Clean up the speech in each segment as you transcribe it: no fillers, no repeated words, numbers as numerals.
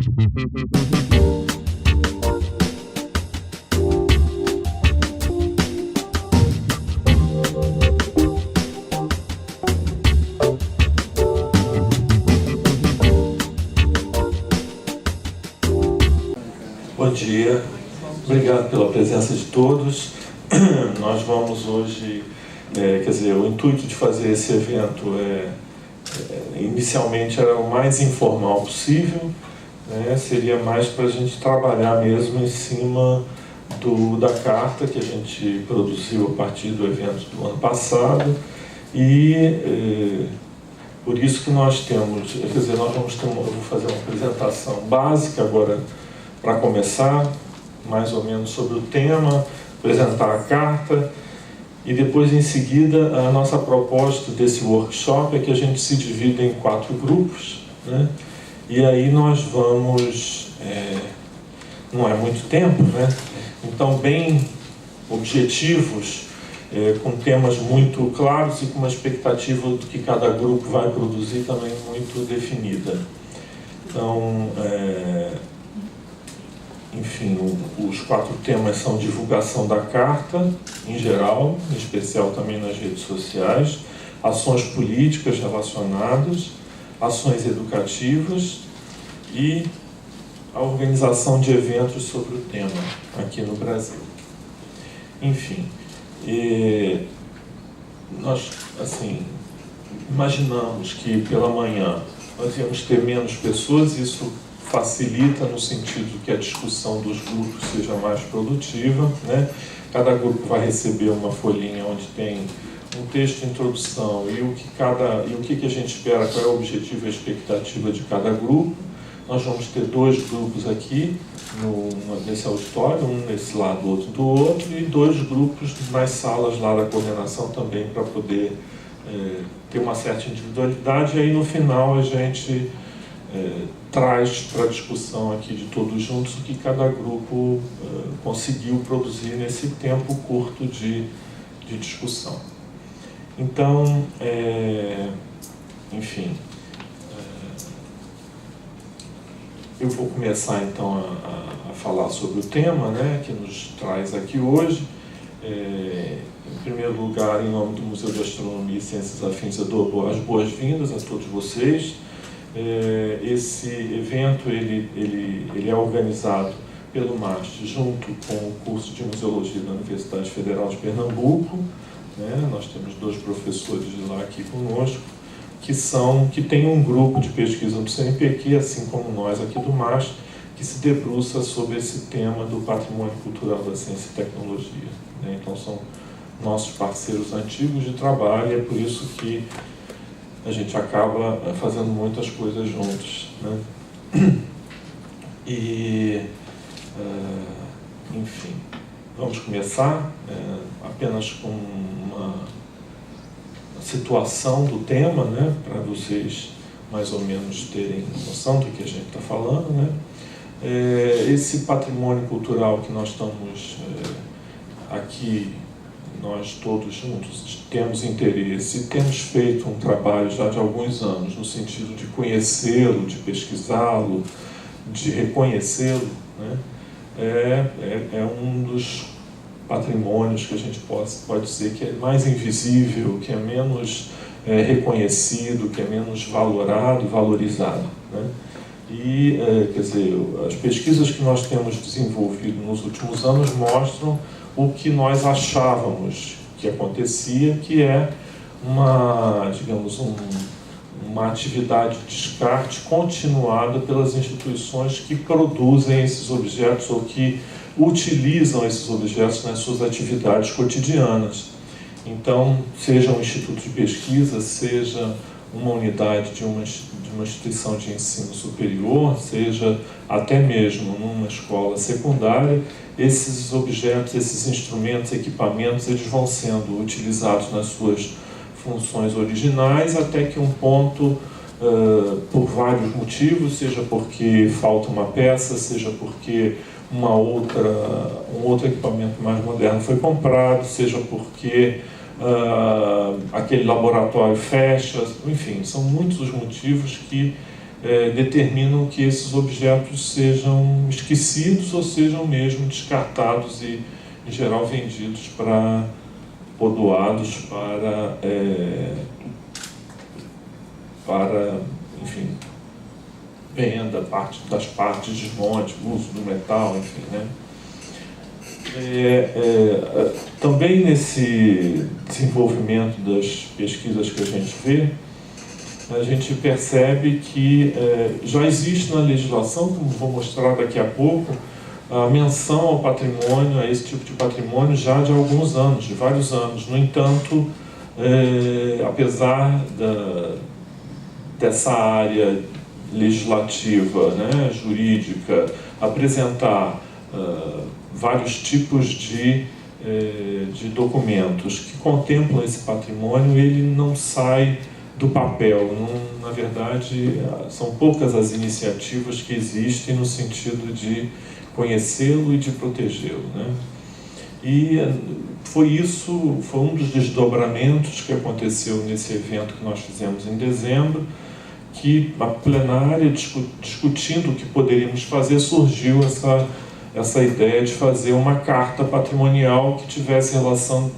Bom dia, obrigado pela presença de todos. Nós vamos hoje, o intuito de fazer esse evento inicialmente era o mais informal possível, né? Seria mais para a gente trabalhar mesmo em cima da carta que a gente produziu a partir do evento do ano passado e por isso que nós temos, eu vou fazer uma apresentação básica agora para começar, mais ou menos sobre o tema, apresentar a carta e depois em seguida a nossa proposta desse workshop é que a gente se divida em 4 grupos, né? E aí nós vamos, não é muito tempo, né? Então bem objetivos, com temas muito claros e com uma expectativa do que cada grupo vai produzir também muito definida. Então, enfim, os 4 temas são divulgação da carta, em geral, em especial também nas redes sociais, ações políticas relacionadas, ações educativas e a organização de eventos sobre o tema aqui no Brasil. Enfim, nós, assim, imaginamos que pela manhã nós íamos ter menos pessoas, isso facilita no sentido que a discussão dos grupos seja mais produtiva, né? Cada grupo vai receber uma folhinha onde tem um texto de introdução e o que a gente espera, qual é o objetivo e a expectativa de cada grupo. Nós vamos ter 2 grupos aqui nesse auditório, um nesse lado, outro do outro, e 2 grupos nas salas lá da coordenação também para poder ter uma certa individualidade. E aí no final a gente traz para a discussão aqui de todos juntos o que cada grupo conseguiu produzir nesse tempo curto de discussão. Então, enfim, eu vou começar então a falar sobre o tema, né, que nos traz aqui hoje. Em primeiro lugar, em nome do Museu de Astronomia e Ciências Afins, eu dou as boas-vindas a todos vocês. Esse evento ele é organizado pelo MAST junto com o curso de Museologia da Universidade Federal de Pernambuco, né? Nós temos 2 professores de lá aqui conosco que tem um grupo de pesquisa do CNPq, assim como nós aqui do MAST, que se debruça sobre esse tema do patrimônio cultural da ciência e tecnologia, né? Então são nossos parceiros antigos de trabalho e é por isso que a gente acaba fazendo muitas coisas juntos, né? E, enfim, vamos começar apenas com uma situação do tema, né? Para vocês mais ou menos terem noção do que a gente está falando, né? Esse patrimônio cultural que nós estamos aqui, nós todos juntos temos interesse e temos feito um trabalho já de alguns anos no sentido de conhecê-lo, de pesquisá-lo, de reconhecê-lo, né? É um dos patrimônios que a gente pode dizer que é mais invisível, que é menos reconhecido, que é menos valorado, valorizado, né? E, quer dizer, as pesquisas que nós temos desenvolvido nos últimos anos mostram o que nós achávamos que acontecia, que é uma atividade de descarte continuada pelas instituições que produzem esses objetos ou que utilizam esses objetos nas suas atividades cotidianas. Então, seja um instituto de pesquisa, seja uma unidade de uma instituição de ensino superior, seja até mesmo numa escola secundária, esses objetos, esses instrumentos, equipamentos, eles vão sendo utilizados nas suas funções originais até que um ponto, por vários motivos, seja porque falta uma peça, seja porque um outro equipamento mais moderno foi comprado, seja porque aquele laboratório fecha, enfim, são muitos os motivos que determinam que esses objetos sejam esquecidos ou sejam mesmo descartados e, em geral, vendidos ou doados para, enfim, venda, das partes, desmonte, uso do metal, enfim, né? Também nesse desenvolvimento das pesquisas que a gente percebe que já existe na legislação, como vou mostrar daqui a pouco, a menção ao patrimônio, a esse tipo de patrimônio já de alguns anos, de vários anos. No entanto, apesar dessa área legislativa, né, jurídica, apresentar vários tipos de documentos que contemplam esse patrimônio, ele não sai do papel. Na verdade, são poucas as iniciativas que existem no sentido de conhecê-lo e de protegê-lo, né? E foi um dos desdobramentos que aconteceu nesse evento que nós fizemos em dezembro, que a plenária, discutindo o que poderíamos fazer, surgiu essa ideia de fazer uma carta patrimonial que tivesse relação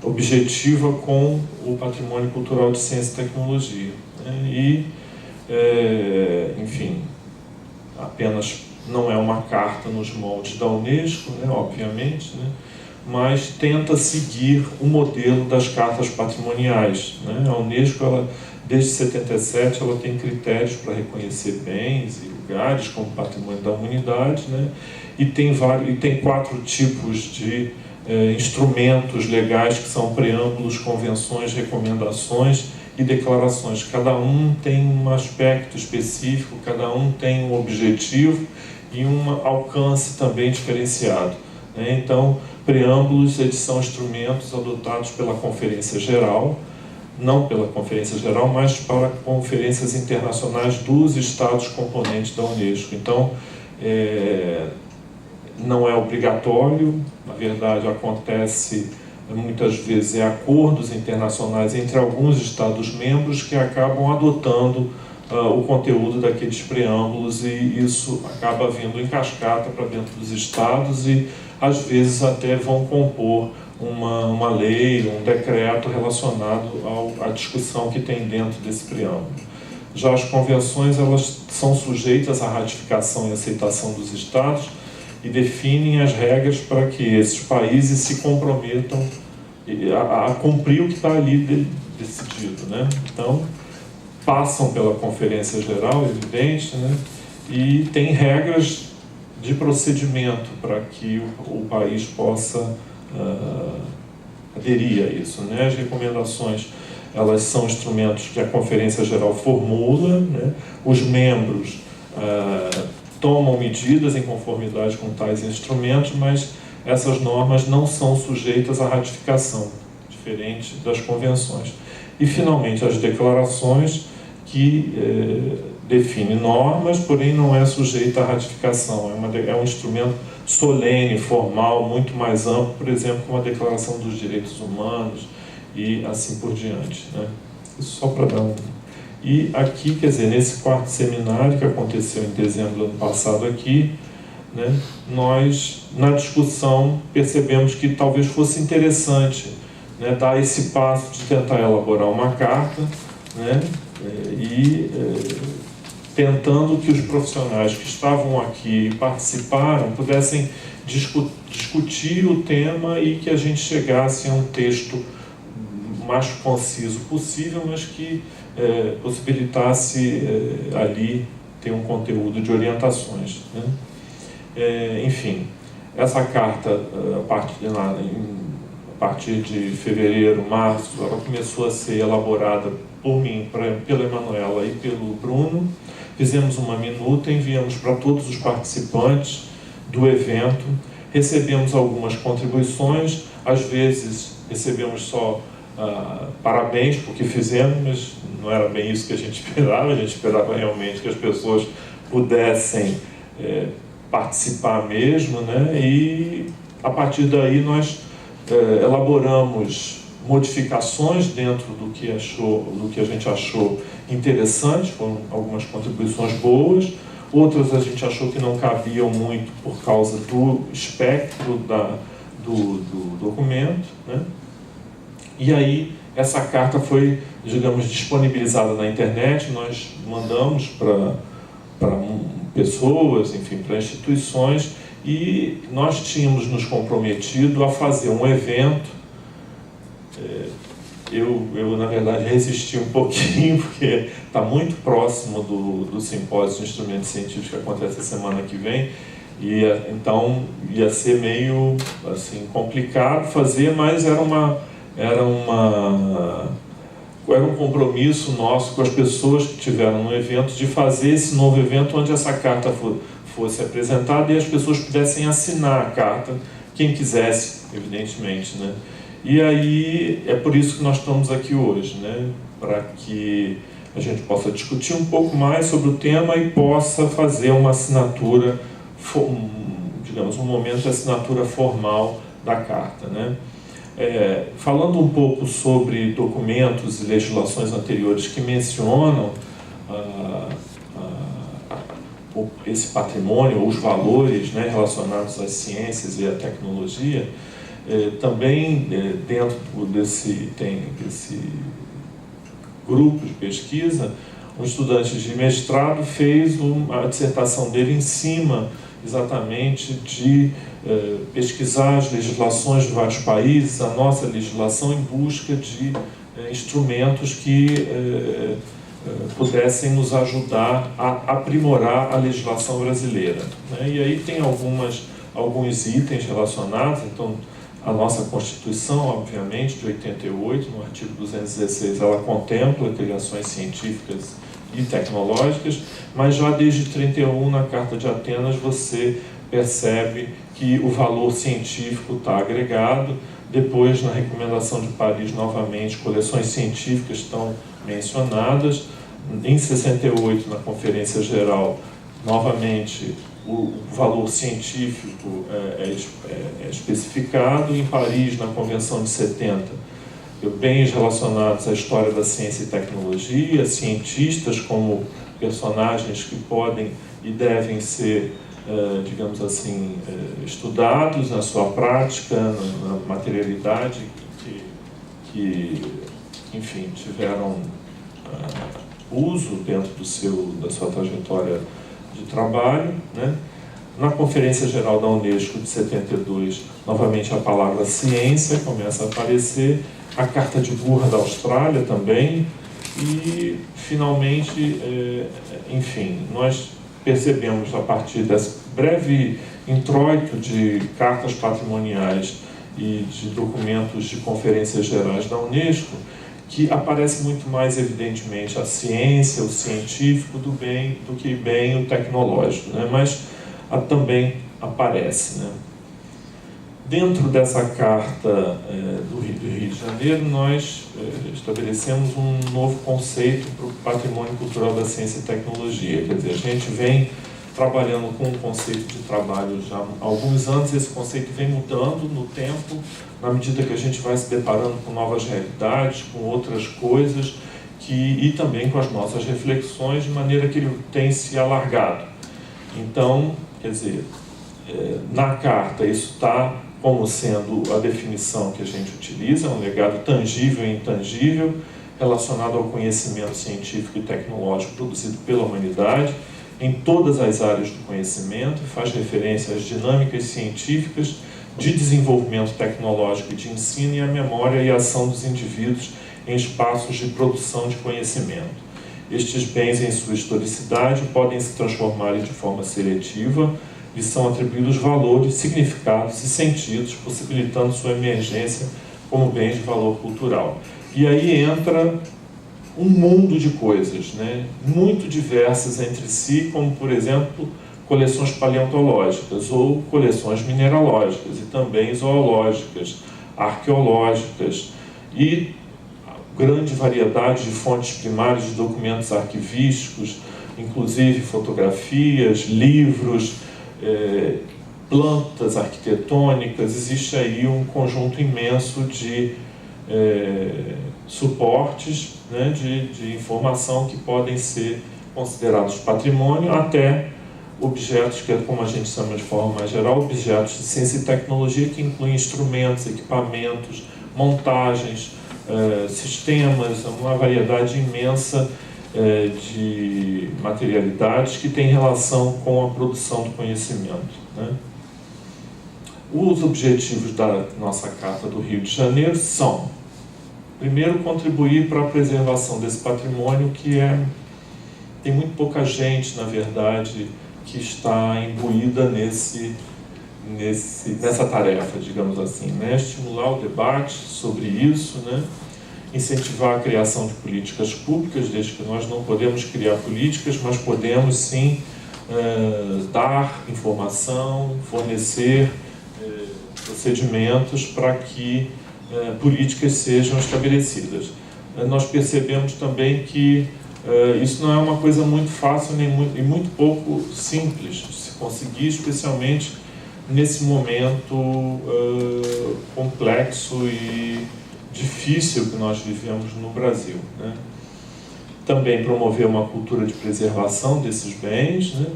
objetiva com o patrimônio cultural de ciência e tecnologia, né? Enfim, apenas não é uma carta nos moldes da Unesco, né, obviamente, né, mas tenta seguir o modelo das cartas patrimoniais, né? A Unesco, desde 77, ela tem critérios para reconhecer bens e lugares como patrimônio da humanidade, né? E tem 4 tipos de instrumentos legais, que são preâmbulos, convenções, recomendações e declarações. Cada um tem um aspecto específico, cada um tem um objetivo e um alcance também diferenciado, né? Então, preâmbulos, eles são instrumentos adotados pela Conferência Geral, não pela Conferência Geral, mas para conferências internacionais dos Estados componentes da Unesco. Então, não é obrigatório, na verdade acontece muitas vezes acordos internacionais entre alguns Estados-membros que acabam adotando o conteúdo daqueles preâmbulos, e isso acaba vindo em cascata para dentro dos Estados e às vezes até vão compor uma lei, um decreto relacionado à discussão que tem dentro desse preâmbulo. Já as convenções, elas são sujeitas à ratificação e aceitação dos Estados e definem as regras para que esses países se comprometam a cumprir o que está ali decidido, né? Então, passam pela Conferência Geral, evidente, né? E tem regras de procedimento para que o país possa aderir a isso, né? As recomendações, elas são instrumentos que a Conferência Geral formula, né? Os membros tomam medidas em conformidade com tais instrumentos, mas essas normas não são sujeitas à ratificação, diferente das convenções. E, finalmente, as declarações, que define normas, porém não é sujeita à ratificação. É um instrumento solene, formal, muito mais amplo, por exemplo, como a Declaração dos Direitos Humanos e assim por diante, né? Isso só para dar um... E aqui, quer dizer, nesse 4º seminário que aconteceu em dezembro do ano passado aqui, né, nós, na discussão, percebemos que talvez fosse interessante, né, dar esse passo de tentar elaborar uma carta, né, tentando que os profissionais que estavam aqui e participaram pudessem discutir o tema e que a gente chegasse a um texto mais conciso possível, mas que possibilitasse ali ter um conteúdo de orientações, né? Enfim, essa carta, a partir de fevereiro, março, ela começou a ser elaborada por mim, pela Emanuela e pelo Bruno. Fizemos uma minuta, enviamos para todos os participantes do evento, recebemos algumas contribuições, às vezes recebemos só parabéns porque fizemos, mas não era bem isso que a gente esperava realmente que as pessoas pudessem participar mesmo, né? E a partir daí nós elaboramos modificações dentro do que a gente achou interessante, foram algumas contribuições boas, outras a gente achou que não cabiam muito por causa do espectro do documento, né? E aí essa carta foi, digamos, disponibilizada na internet, nós mandamos para pessoas, enfim, para instituições, e nós tínhamos nos comprometido a fazer um evento. Eu, na verdade, resisti um pouquinho, porque está muito próximo do simpósio de instrumentos científicos que acontece a semana que vem, e então ia ser meio assim, complicado fazer, mas era um compromisso nosso com as pessoas que tiveram no evento de fazer esse novo evento onde essa carta fosse apresentada e as pessoas pudessem assinar a carta, quem quisesse, evidentemente, né? E aí é por isso que nós estamos aqui hoje, né? Para que a gente possa discutir um pouco mais sobre o tema e possa fazer uma assinatura, digamos, um momento de assinatura formal da carta, né? Falando um pouco sobre documentos e legislações anteriores que mencionam esse patrimônio, os valores, né, relacionados às ciências e à tecnologia, também dentro tem esse grupo de pesquisa, um estudante de mestrado fez a dissertação dele em cima exatamente de pesquisar as legislações de vários países, a nossa legislação, em busca de instrumentos que pudessem nos ajudar a aprimorar a legislação brasileira, né? E aí tem alguns itens relacionados. Então, a nossa Constituição, obviamente, de 88, no artigo 216, ela contempla criações científicas e tecnológicas, mas já desde 31, na Carta de Atenas, você percebe que o valor científico está agregado. Depois, na Recomendação de Paris, novamente, coleções científicas estão mencionadas. Em 68, na Conferência Geral, novamente, o valor científico é especificado. Em Paris, na Convenção de 70, bens relacionados à história da ciência e tecnologia, cientistas como personagens que podem e devem ser, digamos assim, estudados na sua prática, na materialidade, que enfim, tiveram uso dentro da sua trajetória de trabalho, né? Na Conferência Geral da Unesco de 72, novamente a palavra ciência começa a aparecer, a Carta de Burra da Austrália também, e finalmente, enfim, nós percebemos a partir desse breve introito de cartas patrimoniais e de documentos de conferências gerais da Unesco, que aparece muito mais evidentemente a ciência, o científico do que bem o tecnológico, né? Mas também aparece, né? Dentro dessa carta do Rio de Janeiro, nós estabelecemos um novo conceito para o patrimônio cultural da ciência e tecnologia. Quer dizer, a gente vem trabalhando com um conceito de trabalho já há alguns anos. Esse conceito vem mudando no tempo, na medida que a gente vai se deparando com novas realidades, com outras coisas, e também com as nossas reflexões, de maneira que ele tem se alargado. Então, quer dizer, na carta isso está como sendo a definição que a gente utiliza, um legado tangível e intangível, relacionado ao conhecimento científico e tecnológico produzido pela humanidade, em todas as áreas do conhecimento, e faz referência às dinâmicas científicas de desenvolvimento tecnológico e de ensino, e à memória e ação dos indivíduos em espaços de produção de conhecimento. Estes bens, em sua historicidade, podem se transformar de forma seletiva, lhe são atribuídos valores, significados e sentidos, possibilitando sua emergência como bens de valor cultural. E aí entra um mundo de coisas, né, muito diversas entre si, como, por exemplo, coleções paleontológicas ou coleções mineralógicas, e também zoológicas, arqueológicas, e grande variedade de fontes primárias de documentos arquivísticos, inclusive fotografias, livros, plantas arquitetônicas. Existe aí um conjunto imenso de suportes, né, de informação que podem ser considerados patrimônio, até objetos que, como a gente chama de forma mais geral, objetos de ciência e tecnologia, que incluem instrumentos, equipamentos, montagens, sistemas, uma variedade imensa de materialidades que têm relação com a produção do conhecimento, né? Os objetivos da nossa Carta do Rio de Janeiro são, primeiro, contribuir para a preservação desse patrimônio que tem muito pouca gente, na verdade, que está imbuída nessa tarefa, digamos assim, né? Estimular o debate sobre isso, né? Incentivar a criação de políticas públicas, desde que nós não podemos criar políticas, mas podemos sim dar informação, fornecer procedimentos para que políticas sejam estabelecidas. Nós percebemos também que isso não é uma coisa muito fácil e muito pouco simples de se conseguir, especialmente nesse momento complexo e difícil que nós vivemos no Brasil, né? Também promover uma cultura de preservação desses bens, né?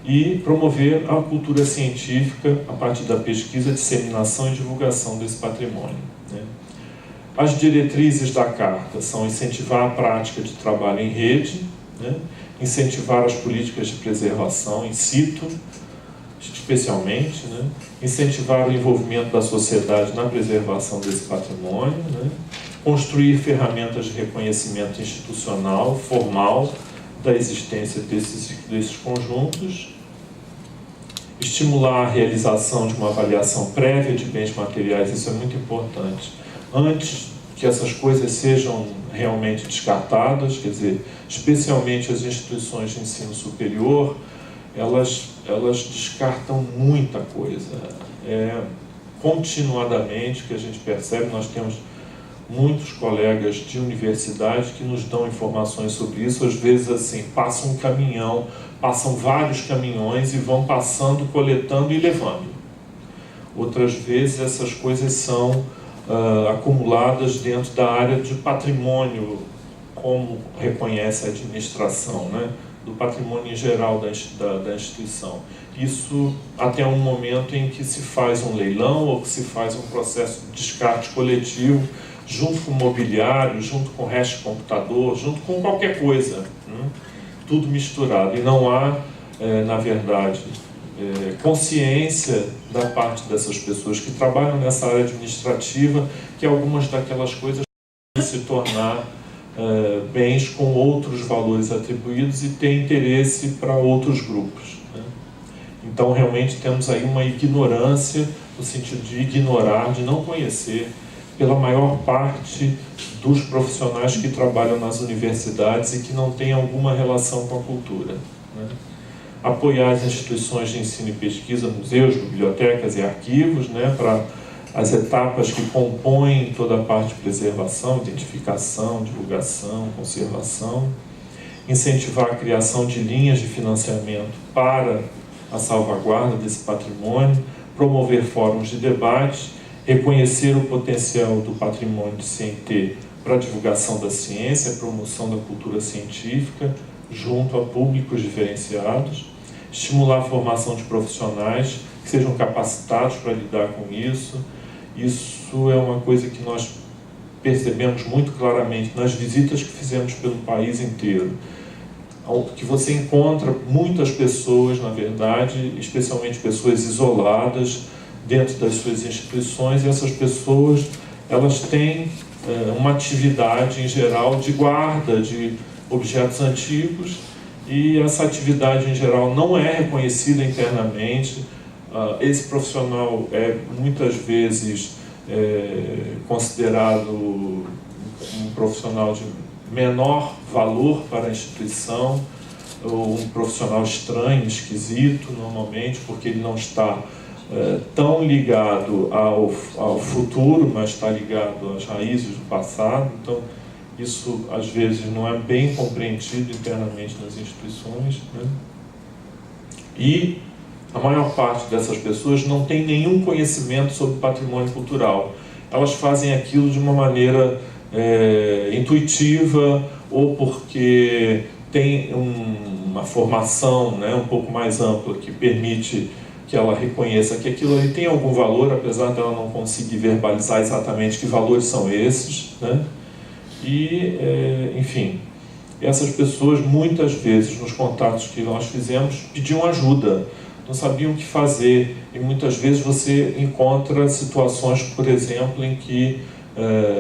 E promover a cultura científica a partir da pesquisa, disseminação e divulgação desse patrimônio, né? As diretrizes da Carta são incentivar a prática de trabalho em rede, né? Incentivar as políticas de preservação in situ, especialmente, né? Incentivar o envolvimento da sociedade na preservação desse patrimônio, né? Construir ferramentas de reconhecimento institucional, formal, da existência desses conjuntos, estimular a realização de uma avaliação prévia de bens materiais, isso é muito importante, antes que essas coisas sejam realmente descartadas, quer dizer, especialmente as instituições de ensino superior, elas descartam muita coisa. Continuadamente, que a gente percebe, nós temos muitos colegas de universidade que nos dão informações sobre isso, às vezes assim, passa um caminhão, passam vários caminhões e vão passando, coletando e levando. Outras vezes essas coisas são acumuladas dentro da área de patrimônio, como reconhece a administração, né? Do patrimônio em geral da instituição. Isso até um momento em que se faz um leilão ou que se faz um processo de descarte coletivo, junto com o mobiliário, junto com o resto de computador, junto com qualquer coisa, né? Tudo misturado. E não há, na verdade, consciência da parte dessas pessoas que trabalham nessa área administrativa, que algumas daquelas coisas podem se tornar bens com outros valores atribuídos e ter interesse para outros grupos, né? Então, realmente, temos aí uma ignorância, no sentido de ignorar, de não conhecer, pela maior parte dos profissionais que trabalham nas universidades e que não têm alguma relação com a cultura, né? Apoiar as instituições de ensino e pesquisa, museus, bibliotecas e arquivos, né, para as etapas que compõem toda a parte de preservação, identificação, divulgação, conservação. Incentivar a criação de linhas de financiamento para a salvaguarda desse patrimônio, promover fóruns de debate, reconhecer o potencial do patrimônio de CNT para a divulgação da ciência, a promoção da cultura científica, junto a públicos diferenciados, estimular a formação de profissionais que sejam capacitados para lidar com isso. Isso é uma coisa que nós percebemos muito claramente nas visitas que fizemos pelo país inteiro, que você encontra muitas pessoas, na verdade, especialmente pessoas isoladas dentro das suas instituições, e essas pessoas, elas têm uma atividade em geral de guarda de objetos antigos, e essa atividade em geral não é reconhecida internamente. Esse profissional é muitas vezes considerado um profissional de menor valor para a instituição, ou um profissional estranho, esquisito, normalmente, porque ele não está tão ligado ao futuro, mas está ligado às raízes do passado. Então, isso às vezes não é bem compreendido internamente nas instituições, né? E a maior parte dessas pessoas não tem nenhum conhecimento sobre patrimônio cultural. elas fazem aquilo de uma maneira intuitiva, ou porque tem uma formação, né, um pouco mais ampla que permite que ela reconheça que aquilo ali tem algum valor, apesar dela não conseguir verbalizar exatamente que valores são esses, né? E, enfim, essas pessoas muitas vezes nos contatos que nós fizemos pediam ajuda, não sabiam o que fazer, e muitas vezes você encontra situações, por exemplo, em que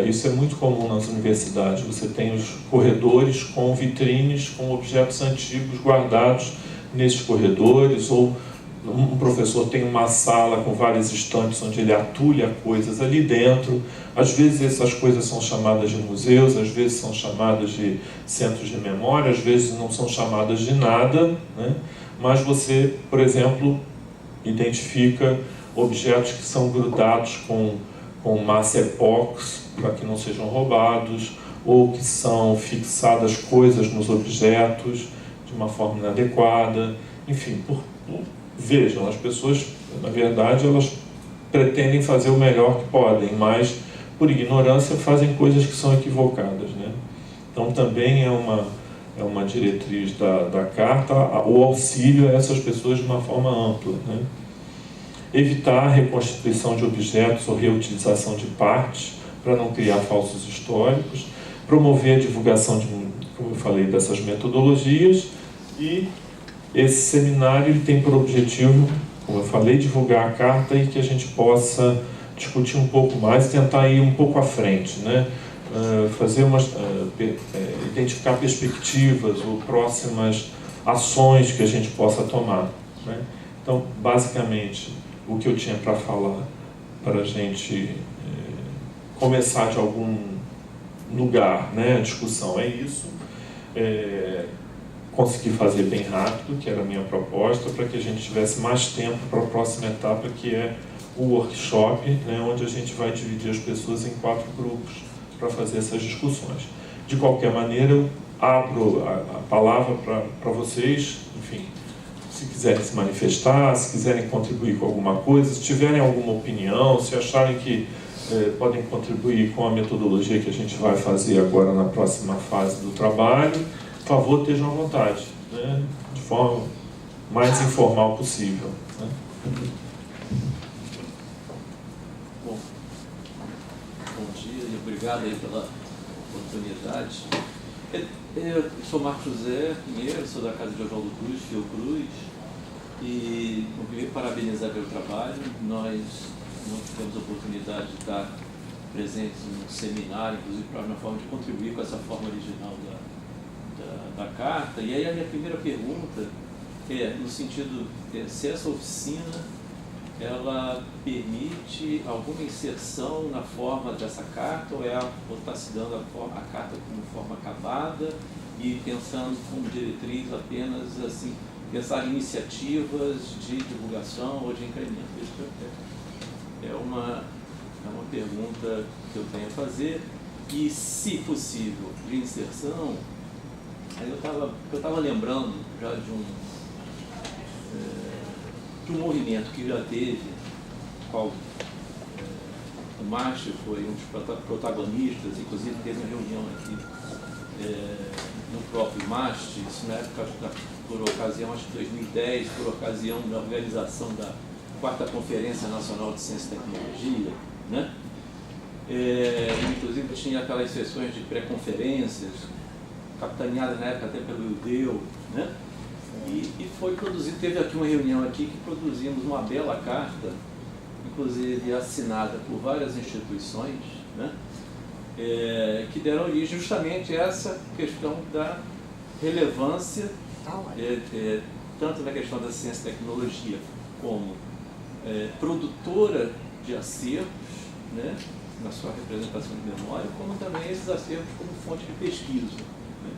isso é muito comum nas universidades. Você tem os corredores com vitrines com objetos antigos guardados nesses corredores, ou um professor tem uma sala com várias estantes onde ele atulha coisas ali dentro. Às vezes essas coisas são chamadas de museus, às vezes são chamadas de centros de memória, às vezes não são chamadas de nada, né? Mas você, por exemplo, identifica objetos que são grudados com massa epóxi para que não sejam roubados, ou que são fixadas coisas nos objetos de uma forma inadequada. Enfim, vejam, as pessoas, na verdade, elas pretendem fazer o melhor que podem, mas por ignorância fazem coisas que são equivocadas, né? Então também é uma diretriz da carta o auxílio a essas pessoas de uma forma ampla, né? Evitar a reconstituição de objetos ou reutilização de partes para não criar falsos históricos, promover a divulgação como eu falei, dessas metodologias. E esse seminário ele tem por objetivo, como eu falei, divulgar a carta e que a gente possa discutir um pouco mais, tentar ir um pouco à frente, né? Identificar perspectivas ou próximas ações que a gente possa tomar, né? Então, basicamente, o que eu tinha para falar, para a gente começar de algum lugar, né, a discussão é isso. Consegui fazer bem rápido, que era a minha proposta, para que a gente tivesse mais tempo para a próxima etapa, que é o workshop, né, onde a gente vai dividir as pessoas em 4 grupos para fazer essas discussões. De qualquer maneira, eu abro a palavra para vocês, enfim, se quiserem se manifestar, se quiserem contribuir com alguma coisa, se tiverem alguma opinião, se acharem que podem contribuir com a metodologia que a gente vai fazer agora na próxima fase do trabalho, por favor, estejam à vontade, né? De forma mais informal possível, né? Bom dia e obrigado aí pela oportunidade. Eu sou Marcos José Pinheiro, sou da Casa de Oswaldo Cruz, Fiocruz, e eu queria parabenizar pelo trabalho. Nós não tivemos a oportunidade de estar presentes no seminário, inclusive para uma forma de contribuir com essa forma original da carta. E aí a minha primeira pergunta é no sentido de se essa oficina ela permite alguma inserção na forma dessa carta, ou está se dando a carta como forma acabada e pensando como diretriz apenas assim, pensar em iniciativas de divulgação ou de incremento? Isso é uma pergunta que eu tenho a fazer. E, se possível, de inserção, aí eu estava lembrando já de um movimento que já teve, qual o MAST foi um dos protagonistas, inclusive teve uma reunião aqui no próprio MAST, isso na época, por ocasião, acho que 2010, por ocasião da organização da 4ª Conferência Nacional de Ciência e Tecnologia, né? Inclusive tinha aquelas sessões de pré-conferências, capitaneadas na época até pelo UDEU, né? E foi produzido, teve aqui uma reunião aqui que produzimos uma bela carta, inclusive assinada por várias instituições, né? Que deram origem justamente a essa questão da relevância, tanto na questão da ciência e tecnologia como produtora de acervos, né, na sua representação de memória, como também esses acervos como fonte de pesquisa, né?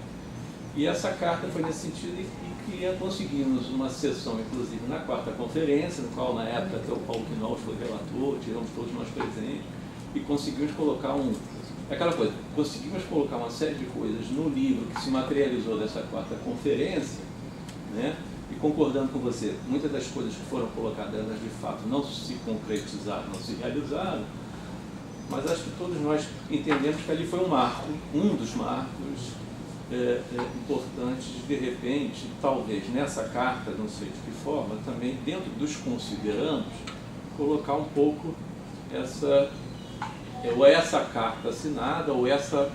E essa carta foi nesse sentido e que conseguimos uma sessão, inclusive, na 4ª Conferência, no qual, na época, até o Paulo Quinol foi relator, tivemos todos nós presentes, e conseguimos colocar aquela coisa, conseguimos colocar uma série de coisas no livro que se materializou dessa 4ª Conferência, né? E concordando com você, muitas das coisas que foram colocadas, elas de fato não se concretizaram, não se realizaram, mas acho que todos nós entendemos que ali foi um marco, um dos marcos importantes, de repente, talvez nessa carta, não sei de que forma, também dentro dos considerandos, colocar um pouco ou essa carta assinada, ou essa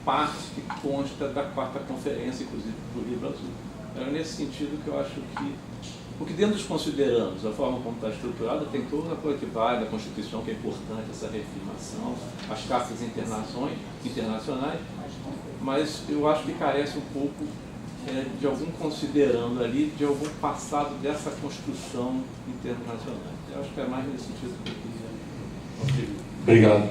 parte que consta da quarta conferência, inclusive do Livro Azul. Era nesse sentido que eu acho que, porque dentro dos considerandos, a forma como está estruturada, tem toda a coisa que vai da Constituição, que é importante, essa reafirmação, as cartas internacionais, mas eu acho que carece um pouco de algum considerando ali, de algum passado dessa construção internacional. Eu acho que é mais nesse sentido que eu queria contribuir. Obrigado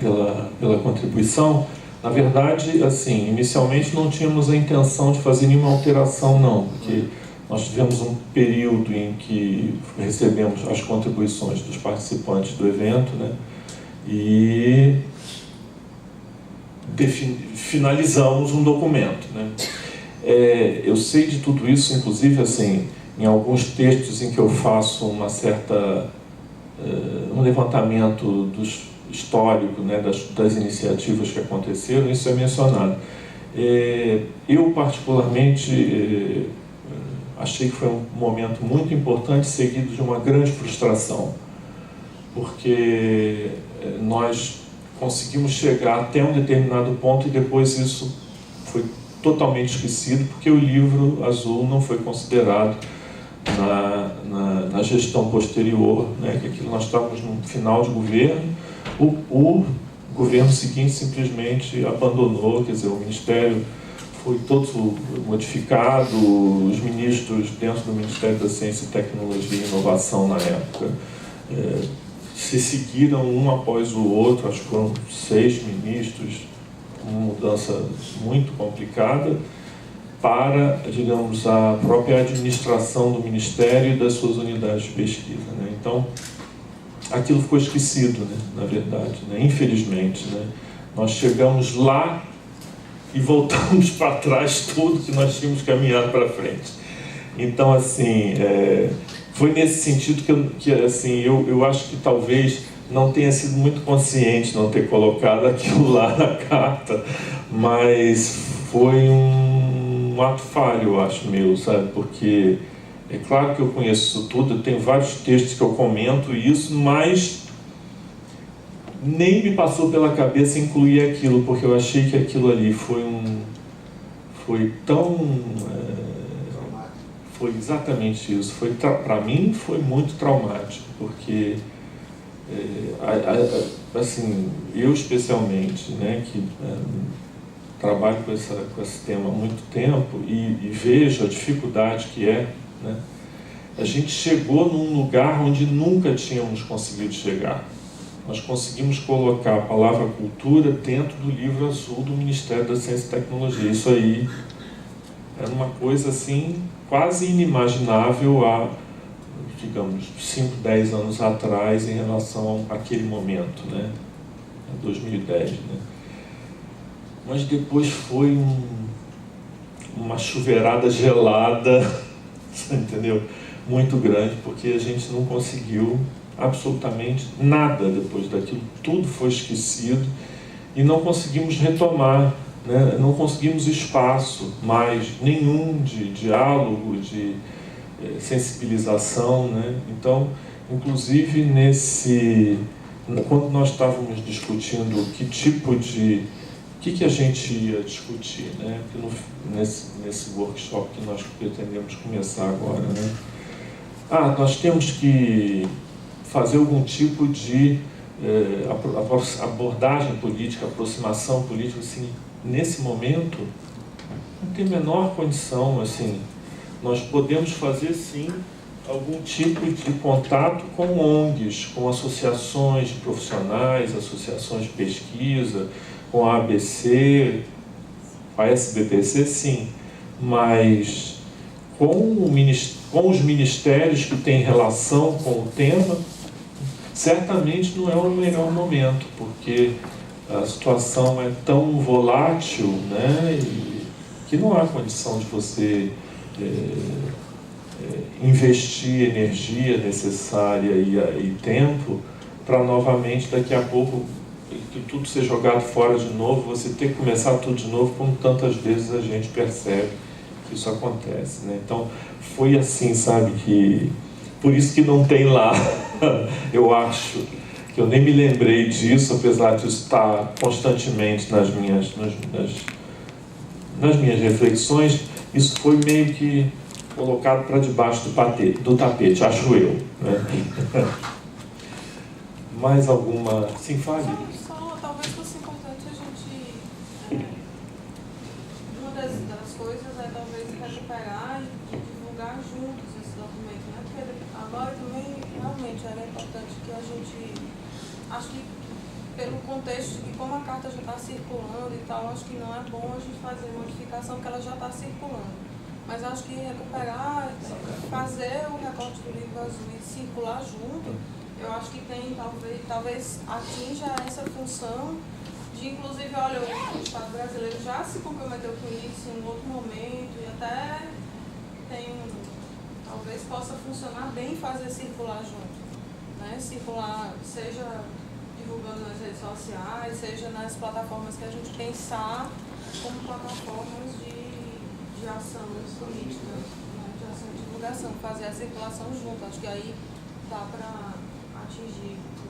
pela contribuição. Na verdade, assim, inicialmente não tínhamos a intenção de fazer nenhuma alteração, não, porque nós tivemos um período em que recebemos as contribuições dos participantes do evento, né, e finalizamos um documento, né. Eu sei de tudo isso, inclusive, assim, em alguns textos em que eu faço um levantamento histórico, né, das iniciativas que aconteceram, isso é mencionado. Eu, particularmente, achei que foi um momento muito importante, seguido de uma grande frustração, porque nós conseguimos chegar até um determinado ponto e depois isso foi totalmente esquecido, porque o Livro Azul não foi considerado na gestão posterior, né, que aquilo nós estávamos no final de governo, o governo seguinte simplesmente abandonou, quer dizer, o Ministério foi todo modificado, os ministros dentro do Ministério da Ciência, Tecnologia e Inovação na época se seguiram um após o outro, acho que foram 6 ministros, uma mudança muito complicada para, digamos, a própria administração do Ministério e das suas unidades de pesquisa, né? Então, aquilo ficou esquecido, né, na verdade, né, infelizmente, né? Nós chegamos lá e voltamos para trás tudo que nós tínhamos caminhado para frente. Então, assim, foi nesse sentido que assim, eu acho que talvez não tenha sido muito consciente não ter colocado aquilo lá na carta, mas foi um ato falho, eu acho, meu, sabe? Porque é claro que eu conheço isso tudo, eu tenho vários textos que eu comento isso, mas nem me passou pela cabeça incluir aquilo, porque eu achei que aquilo ali foi foi exatamente isso. Para mim foi muito traumático, porque assim, eu especialmente, né, que trabalho com esse tema há muito tempo e vejo a dificuldade que é, né, a gente chegou num lugar onde nunca tínhamos conseguido chegar. Nós conseguimos colocar a palavra cultura dentro do Livro Azul do Ministério da Ciência e Tecnologia. Isso aí era uma coisa assim quase inimaginável há, digamos, 5, 10 anos atrás em relação àquele momento, né? 2010, né? Mas depois foi uma chuveirada gelada, entendeu? Muito grande, porque a gente não conseguiu absolutamente nada depois daquilo, tudo foi esquecido e não conseguimos retomar, né? Não conseguimos espaço mais nenhum de diálogo, de sensibilização, né? Então, inclusive quando nós estávamos discutindo que tipo de o que a gente ia discutir, né? Nesse workshop que nós pretendemos começar agora, né? Nós temos que fazer algum tipo de abordagem política, aproximação política, assim, nesse momento, não tem a menor condição, assim, nós podemos fazer, sim, algum tipo de contato com ONGs, com associações de profissionais, associações de pesquisa, com a ABC, a SBPC, sim, mas com os ministérios que têm relação com o tema, certamente não é o melhor momento, porque a situação é tão volátil, né, que não há condição de você investir energia necessária e tempo para novamente daqui a pouco que tudo ser jogado fora de novo, você ter que começar tudo de novo, como tantas vezes a gente percebe que isso acontece, né? Então, foi assim, sabe, que... Por isso que não tem lá, eu acho, que eu nem me lembrei disso, apesar de estar constantemente nas minhas reflexões, isso foi meio que colocado para debaixo do tapete, acho eu, né? Mais alguma... Sim, fale. Só talvez fosse importante a gente... uma das coisas é talvez recuperar e divulgar juntos esse documento, né? Porque agora também realmente era importante que a gente... Acho que pelo contexto de que como a carta já está circulando e tal, acho que não é bom a gente fazer modificação porque ela já está circulando. Mas acho que recuperar, fazer o recorte do livro azul e circular junto, eu acho que tem, talvez atinja essa função de, inclusive, olha, o Estado brasileiro já se comprometeu com isso em um outro momento e até talvez possa funcionar bem fazer circular junto, né? Circular, seja divulgando nas redes sociais, seja nas plataformas que a gente pensar como plataformas de ação política, né? De ação de divulgação, fazer a circulação junto, acho que aí dá para atingir o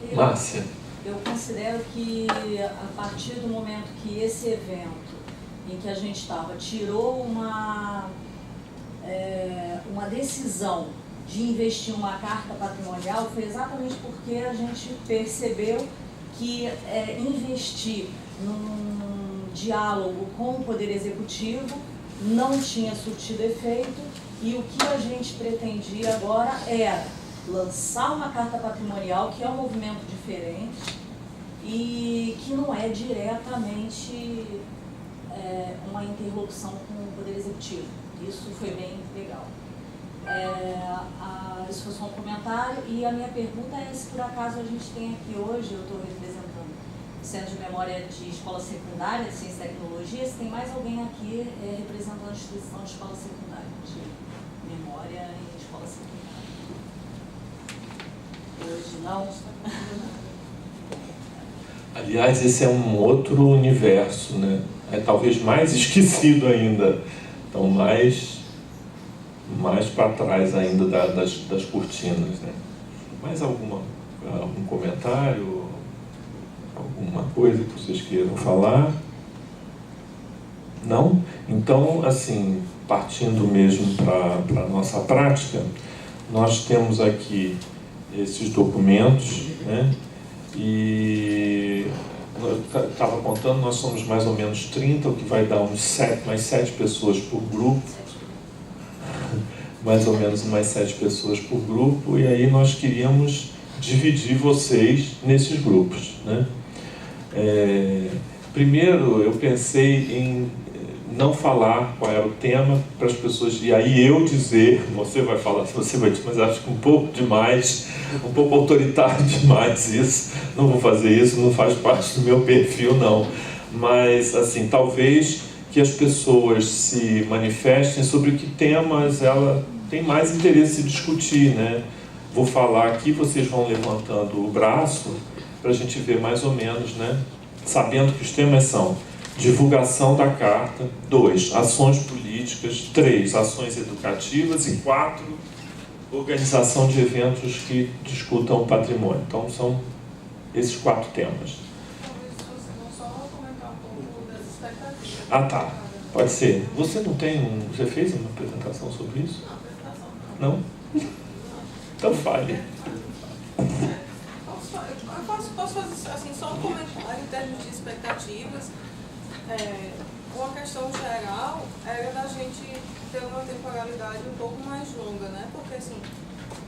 objetivo. Márcia. Eu considero que a partir do momento que esse evento em que a gente estava tirou uma decisão de investir uma carta patrimonial, foi exatamente porque a gente percebeu que investir num diálogo com o Poder Executivo não tinha surtido efeito e o que a gente pretendia agora era lançar uma carta patrimonial que é um movimento diferente e que não é diretamente uma interlocução com o Poder Executivo. Isso foi bem legal. Isso foi só um comentário e a minha pergunta é se por acaso a gente tem aqui hoje, eu estou representando o Centro de Memória de Escola Secundária de Ciência e Tecnologia, se tem mais alguém aqui representando a instituição de escola secundária, de memória e de escola secundária. Hoje não. Aliás, esse é um outro universo, né? É talvez mais esquecido ainda, então mais para trás ainda das cortinas, né? Mais algum comentário, alguma coisa que vocês queiram falar? Não? Então, assim, partindo mesmo para a nossa prática, nós temos aqui esses documentos, né? E eu estava contando, nós somos mais ou menos 30, o que vai dar mais 7 pessoas por grupo, mais ou menos mais 7 pessoas por grupo, e aí nós queríamos dividir vocês nesses grupos, né? Primeiro eu pensei em não falar qual era o tema para as pessoas, e aí eu dizer, você vai falar, você vai dizer, mas acho que um pouco demais, um pouco autoritário demais isso, não vou fazer isso, não faz parte do meu perfil não, mas assim, talvez que as pessoas se manifestem sobre que temas ela tem mais interesse em discutir, né? Vou falar aqui, vocês vão levantando o braço para a gente ver mais ou menos, né? Sabendo que os temas são divulgação da carta, 2, ações políticas, 3, ações educativas e 4, organização de eventos que discutam o patrimônio. Então são esses 4 temas. Talvez você não só comentar um pouco das expectativas. Ah, tá. Pode ser. Você não tem você fez uma apresentação sobre isso? Não, apresentação não. Não? Então fale. Posso fazer assim, só um comentário em termos de expectativas. Uma questão geral era da gente ter uma temporalidade um pouco mais longa, né? Porque assim,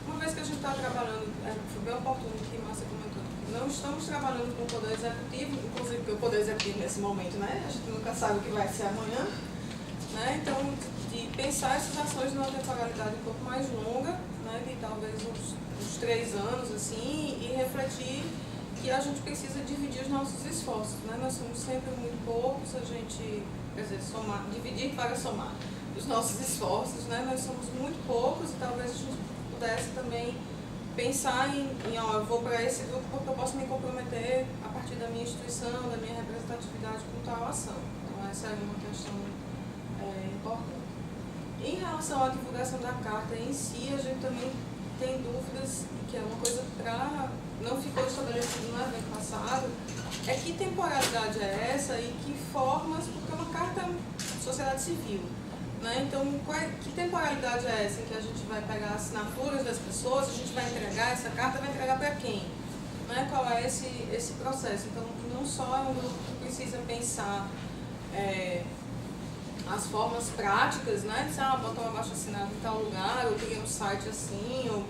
uma vez que a gente está trabalhando, foi bem oportuno que Márcia comentou, não estamos trabalhando com o Poder Executivo, inclusive porque o Poder Executivo nesse momento, né? A gente nunca sabe o que vai ser amanhã, né? Então, de pensar essas ações numa temporalidade um pouco mais longa, né? De talvez uns 3 anos, assim, e refletir que a gente precisa dividir os nossos esforços, né? Nós somos sempre muito poucos, a gente, quer dizer, dividir para somar os nossos esforços, né? Nós somos muito poucos e talvez a gente pudesse também pensar ó, eu vou para esse grupo porque eu posso me comprometer a partir da minha instituição, da minha representatividade com tal ação. Então essa é uma questão importante. Em relação à divulgação da carta em si, a gente também tem dúvidas, que é uma coisa para não ficou estabelecido no evento passado, é que temporalidade é essa e que formas, porque é uma carta de sociedade civil. Né? Então, que temporalidade é essa em que a gente vai pegar assinaturas das pessoas, a gente vai entregar essa carta, vai entregar para quem? Né? Qual é esse processo? Então, não só é um grupo que precisa pensar as formas práticas, né? De bota uma abaixo-assinado em tal lugar, ou cria um site assim, ou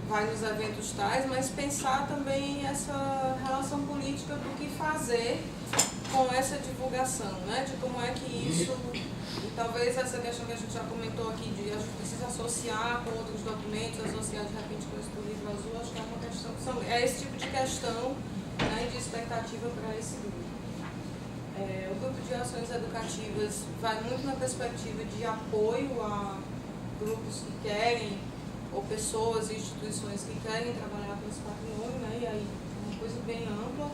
vai nos eventos tais, mas pensar também essa relação política do que fazer com essa divulgação, né? De como é que isso, e talvez essa questão que a gente já comentou aqui, de a gente precisa associar com outros documentos, associar de repente com esse do livro azul, acho que é uma questão, é esse tipo de questão, né, de expectativa para esse grupo. O grupo de ações educativas vai muito na perspectiva de apoio a grupos que querem, ou pessoas e instituições que querem trabalhar com esse patrimônio, né? E aí é uma coisa bem ampla.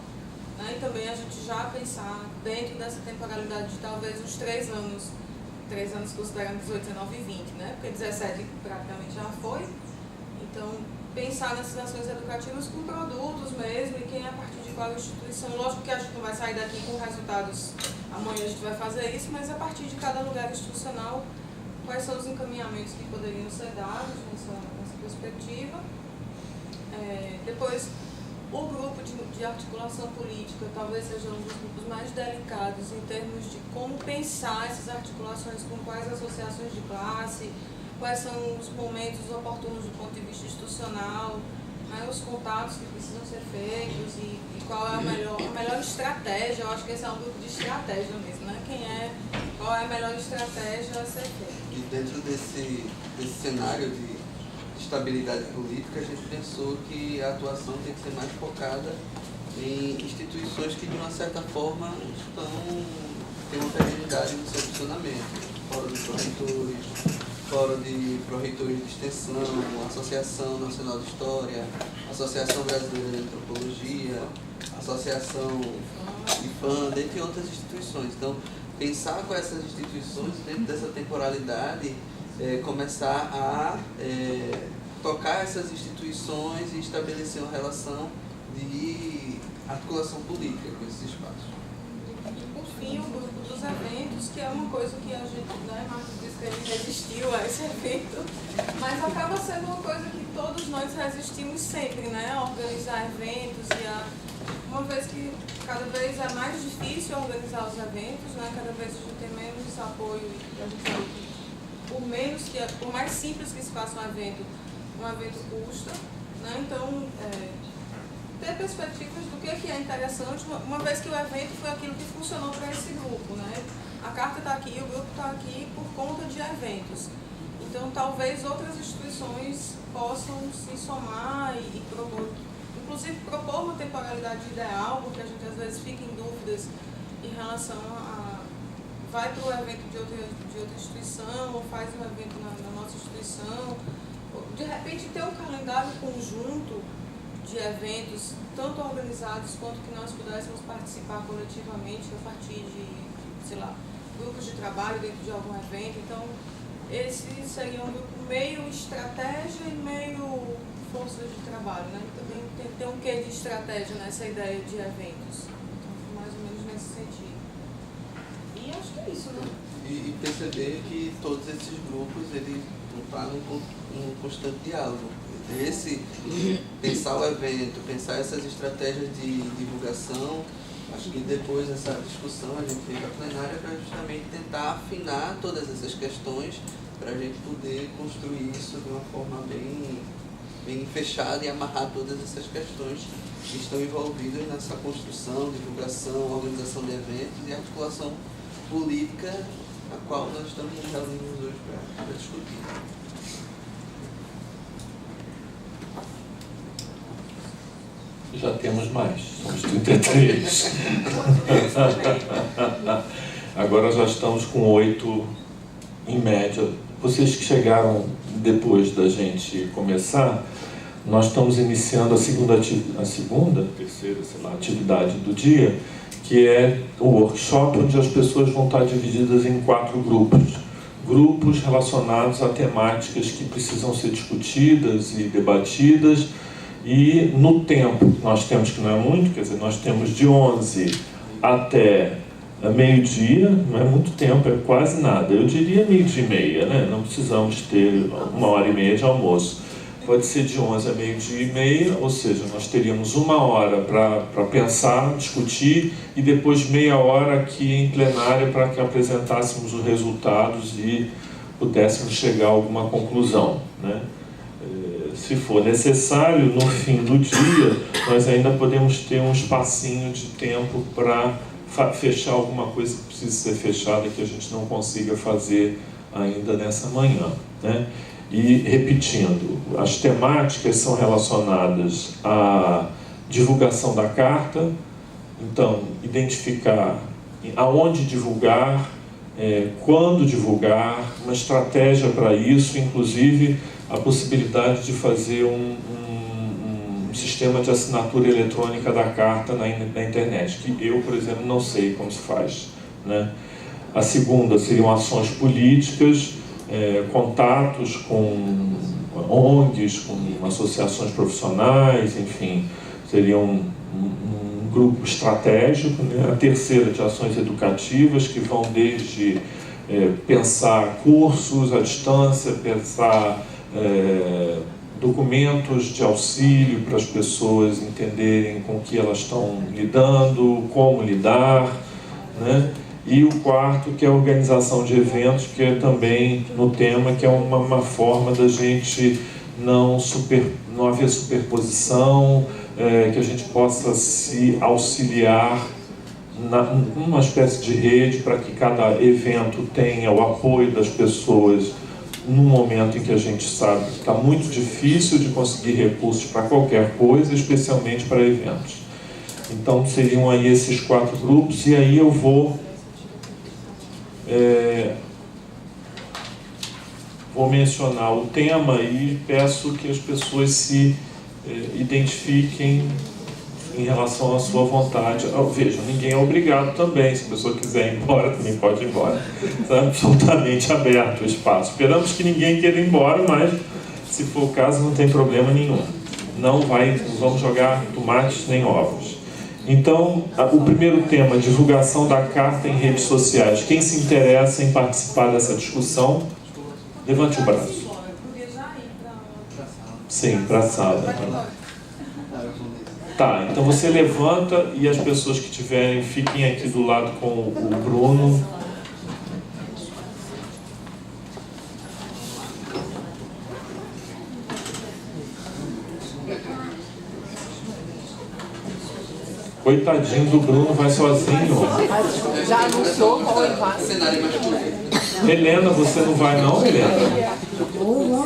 Né? E também a gente já pensar dentro dessa temporalidade de talvez uns 3 anos considerando 18, 19 e 20, né? Porque 17 praticamente já foi. Então, pensar nessas ações educativas com produtos mesmo, e quem é a partir de qual instituição. Lógico que a gente não vai sair daqui com resultados, amanhã a gente vai fazer isso, mas a partir de cada lugar institucional, quais são os encaminhamentos que poderiam ser dados nessa perspectiva. Depois, o grupo de articulação política talvez seja um dos grupos mais delicados em termos de como pensar essas articulações com quais associações de classe, quais são os momentos oportunos do ponto de vista institucional, né, os contatos que precisam ser feitos e qual é a melhor estratégia. Eu acho que esse é um grupo de estratégia mesmo, né? Qual é a melhor estratégia a ser feita. E dentro desse cenário de estabilidade política, a gente pensou que a atuação tem que ser mais focada em instituições que, de uma certa forma, têm uma perenidade no seu funcionamento. Fórum de pró-reitores, Fórum de pró-reitores de extensão, Associação Nacional de História, Associação Brasileira de Antropologia, Associação IFAM, dentre outras instituições. Então, pensar com essas instituições dentro dessa temporalidade, começar a tocar essas instituições e estabelecer uma relação de articulação política com esses espaços. E por fim, o grupo dos eventos, que é uma coisa que a gente, né, Marcos disse que ele resistiu a esse evento, mas acaba sendo uma coisa que todos nós resistimos sempre, né, a organizar eventos uma vez que cada vez é mais difícil organizar os eventos, né, cada vez a gente tem menos apoio e a gente sabe que por mais simples que se faça um evento custa, né, então ter perspectivas do que é interessante, uma vez que o evento foi aquilo que funcionou para esse grupo, né, a carta está aqui, o grupo está aqui por conta de eventos, então talvez outras instituições possam se somar e propor, inclusive propor uma temporalidade ideal, porque a gente às vezes fica em dúvidas em relação vai para o evento de outra instituição, ou faz um evento na nossa instituição, de repente ter um calendário conjunto de eventos, tanto organizados quanto que nós pudéssemos participar coletivamente a partir de, sei lá, grupos de trabalho dentro de algum evento. Então, esse seria um grupo meio estratégia e meio força de trabalho, né? Também tem que ter um quê de estratégia nessa ideia de eventos. Então, mais ou menos nesse sentido. E acho que é isso, né? E perceber que todos esses grupos, eles estão num constante diálogo. Pensar o evento, pensar essas estratégias de divulgação, acho que depois dessa discussão a gente veio para a plenária para justamente tentar afinar todas essas questões para a gente poder construir isso de uma forma bem fechada e amarrar todas essas questões que estão envolvidas nessa construção, divulgação, organização de eventos e articulação política a qual nós estamos nos reunindo hoje para discutir. Já temos mais, somos 33. Agora já estamos com 8 em média. Vocês que chegaram depois da gente começar, nós estamos iniciando a segunda, terceira, sei lá, atividade do dia, que é o workshop, onde as pessoas vão estar divididas em 4 grupos. Grupos relacionados a temáticas que precisam ser discutidas e debatidas, e no tempo que nós temos, que não é muito, quer dizer, nós temos de 11 até meio-dia, não é muito tempo, é quase nada. Eu diria meio-dia e meia, né? Não precisamos ter 1h30 de almoço. Pode ser de 11 a meio-dia e meia, ou seja, nós teríamos 1 hora para pensar, discutir, e depois meia hora aqui em plenária para que apresentássemos os resultados e pudéssemos chegar a alguma conclusão, né? Se for necessário, no fim do dia, nós ainda podemos ter um espacinho de tempo para fechar alguma coisa que precisa ser fechada, que a gente não consiga fazer ainda nessa manhã, né? E, repetindo, as temáticas são relacionadas à divulgação da carta, então, identificar aonde divulgar, quando divulgar, uma estratégia para isso, inclusive a possibilidade de fazer um sistema de assinatura eletrônica da carta na internet, que eu, por exemplo, não sei como se faz, né? A segunda seriam ações políticas, contatos com ONGs, com associações profissionais, enfim, seria um grupo estratégico, né? A terceira, de ações educativas, que vão desde pensar cursos à distância, pensar documentos de auxílio para as pessoas entenderem com que elas estão lidando, como lidar, né? E o quarto, que é a organização de eventos, que é também no tema, que é uma forma da gente não haver superposição, que a gente possa se auxiliar numa espécie de rede para que cada evento tenha o apoio das pessoas num momento em que a gente sabe que está muito difícil de conseguir recursos para qualquer coisa, especialmente para eventos. Então seriam aí esses 4 grupos, e aí eu vou mencionar o tema e peço que as pessoas se identifiquem em relação à sua vontade. Veja, ninguém é obrigado também. Se a pessoa quiser ir embora, também pode ir embora. Está absolutamente aberto o espaço. Esperamos que ninguém queira ir embora, mas se for o caso, não tem problema nenhum. Não vamos jogar tomates nem ovos. Então, o primeiro tema, divulgação da carta em redes sociais. Quem se interessa em participar dessa discussão, levante o braço. Sim, para a sala. Tá, então você levanta e as pessoas que tiverem, fiquem aqui do lado com o Bruno. Coitadinho do Bruno, vai sozinho. Já anunciou qual ele vai. Cenário mais bonito. Helena, você não vai não, Helena?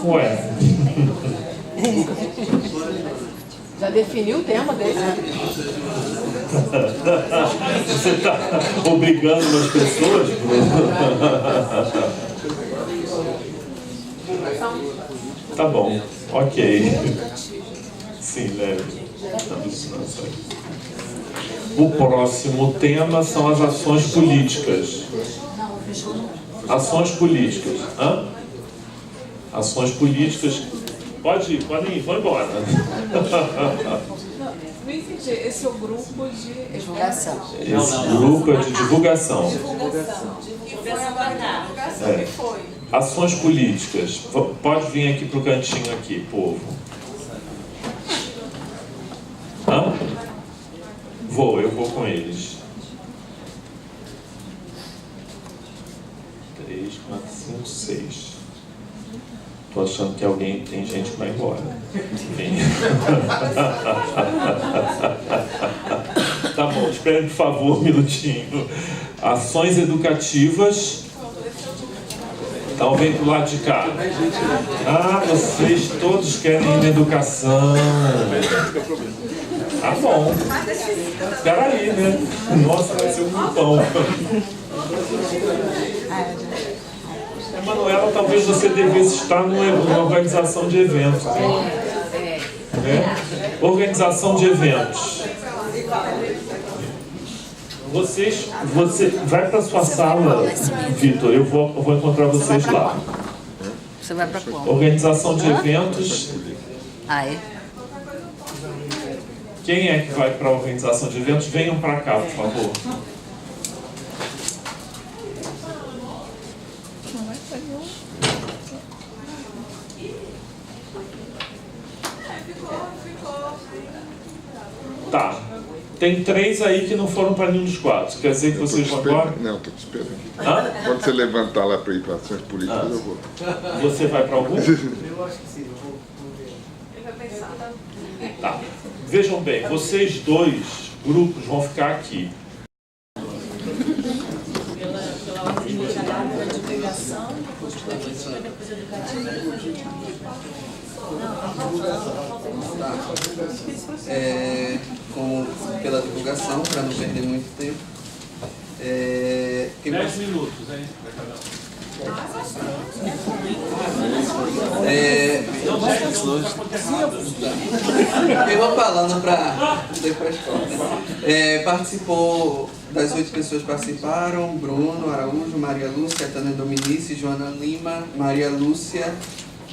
Ué. Já definiu o tema dele? Você está obrigando as pessoas? Tá bom, ok. Sim, leve. O próximo tema são as ações políticas. Ações políticas. Hã? Ações políticas. Podem ir, vão embora. Não entendi. Esse é o grupo de divulgação. Esse grupo é de divulgação. Divulgação. Que foi? Ações políticas. Pode vir aqui para o cantinho aqui, povo. Hã? Eu vou com eles. 3, 4, 5, 6. Estou achando que tem gente que vai embora. Vem. Tá bom, espere por favor um minutinho. Ações educativas. Então vem pro lado de cá. Ah, vocês todos querem ir na educação. Tá bom. Espera aí, né? Nossa, vai ser um grupão. Emanuela, talvez você devesse estar numa organização de eventos. né? Organização de eventos. Você vai para sua sala, Vitor, eu vou encontrar vocês lá. Você vai para qual? Organização de eventos. Ah, é? Quem é que vai para a organização de eventos? Venham para cá, por favor. Tá. Tem 3 aí que não foram para nenhum dos 4. Quer dizer que vocês vão embora? Não, estou te esperando. Hã? Quando você levantar lá para ir para ações políticas, eu vou. Você vai para algum? Eu acho que sim, eu vou ver. Ele vai pensar. Tá. Vejam bem, vocês 2 grupos vão ficar aqui. Pela ordem de chegada da divulgação, depois política, depois educativa, depois Pela divulgação, para não perder muito tempo. 10 minutos, hein? Eu vou falando para depois. Participou, das 8 pessoas participaram: Bruno Araújo, Maria Lúcia, Tânia Dominici, Joana Lima, Maria Lúcia,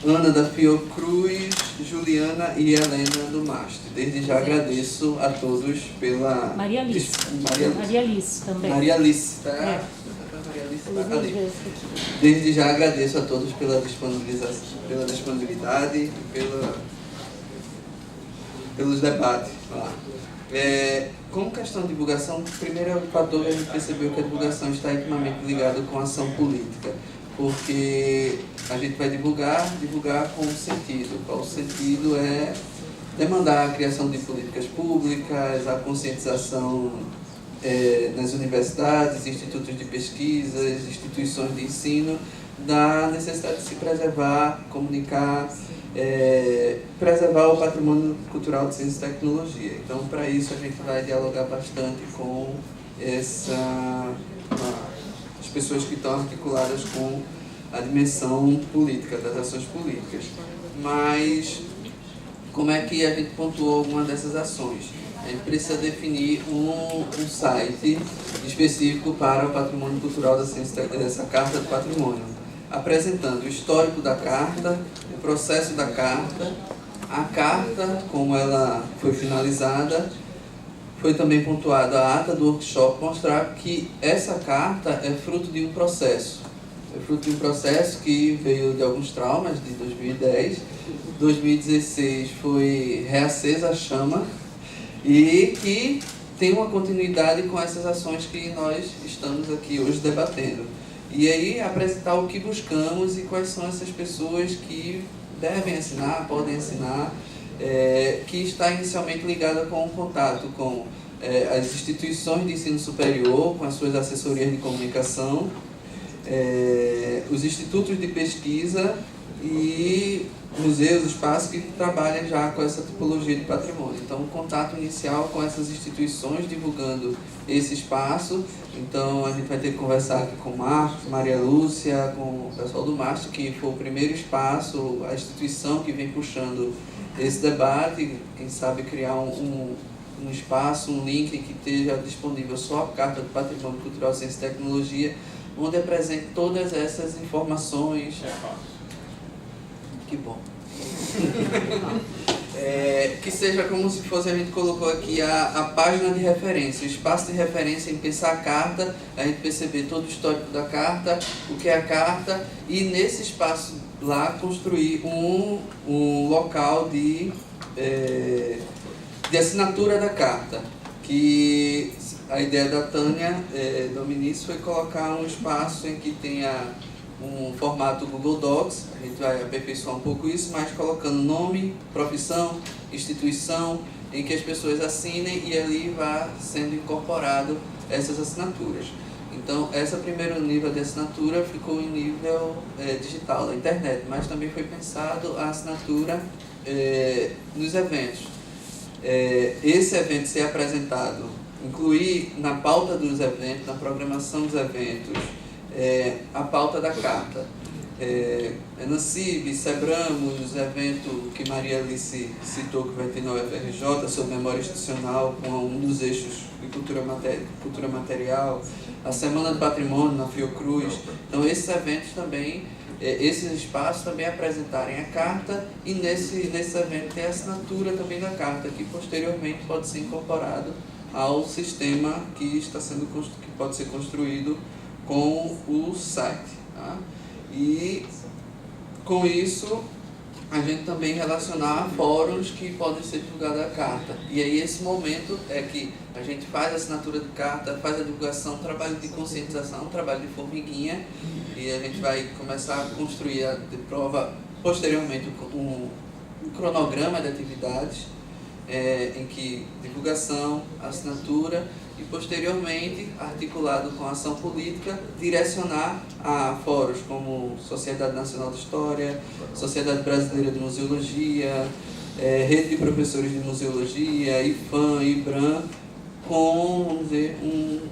Ana da Fiocruz, Juliana e Helena do Mastro. Desde já agradeço a todos pela... Maria Alice. Maria Alice também. Maria Alice, tá? É. Maria Alice tá ali. Desde já agradeço a todos pela disponibilidade e pelos debates lá. Como questão de divulgação, o primeiro fator que a gente percebeu que a divulgação está intimamente ligada com a ação política, porque a gente vai divulgar com sentido. Qual o sentido? É demandar a criação de políticas públicas, a conscientização nas universidades, institutos de pesquisas, instituições de ensino, da necessidade de se preservar, comunicar, preservar o patrimônio cultural de ciência e tecnologia. Então, para isso, a gente vai dialogar bastante com as pessoas que estão articuladas com a dimensão política, das ações políticas. Mas, como é que a gente pontuou alguma dessas ações? A gente precisa definir um site específico para o patrimônio cultural da ciência, dessa Carta do Patrimônio, apresentando o histórico da Carta, o processo da Carta, a Carta, como ela foi finalizada. Foi também pontuada a ata do workshop, mostrar que essa carta é fruto de um processo. É fruto de um processo que veio de alguns traumas de 2010. 2016 foi reacesa a chama e que tem uma continuidade com essas ações que nós estamos aqui hoje debatendo. E aí apresentar o que buscamos e quais são essas pessoas que devem assinar, podem assinar, que está inicialmente ligada com o contato com as instituições de ensino superior, com as suas assessorias de comunicação, os institutos de pesquisa e museus, espaços que trabalham já com essa tipologia de patrimônio. Então, o contato inicial com essas instituições, divulgando esse espaço. Então, a gente vai ter que conversar aqui com o Marcos, Maria Lúcia, com o pessoal do Mastro, que foi o primeiro espaço, a instituição que vem puxando esse debate. Quem sabe criar um espaço, um link que esteja disponível só a Carta do Patrimônio Cultural, Ciência e Tecnologia, onde apresente todas essas informações. Que bom. Que seja como se fosse, a gente colocou aqui a página de referência, o espaço de referência em pensar a carta, a gente perceber todo o histórico da carta, o que é a carta, e nesse espaço lá construir um local de assinatura da carta, que a ideia da Tânia Dominici foi colocar um espaço em que tenha um formato Google Docs. A gente vai aperfeiçoar um pouco isso, mas colocando nome, profissão, instituição, em que as pessoas assinem e ali vai sendo incorporado essas assinaturas. Então, esse primeiro nível de assinatura ficou em nível digital, da internet, mas também foi pensado a assinatura nos eventos. Esse evento ser apresentado, incluir na pauta dos eventos, na programação dos eventos, a pauta da carta. Enancib, Sebramos, evento que Maria Alice citou que vai ter na UFRJ sobre memória institucional, com um dos eixos de cultura material, a Semana do Patrimônio na Fiocruz. Então esses eventos também, esses espaços também apresentarem a carta, e nesse evento tem a assinatura também da carta, que posteriormente pode ser incorporado ao sistema que pode ser construído com o site. Tá? E com isso a gente também relacionar fóruns que podem ser divulgados a carta. E aí esse momento é que a gente faz a assinatura de carta, faz a divulgação, trabalho de conscientização, trabalho de formiguinha, e a gente vai começar a construir de prova posteriormente um cronograma de atividades em que divulgação, assinatura e posteriormente, articulado com a ação política, direcionar a fóruns como Sociedade Nacional de História, Sociedade Brasileira de Museologia, Rede de Professores de Museologia, IFAM, IBRAM, com, vamos dizer, um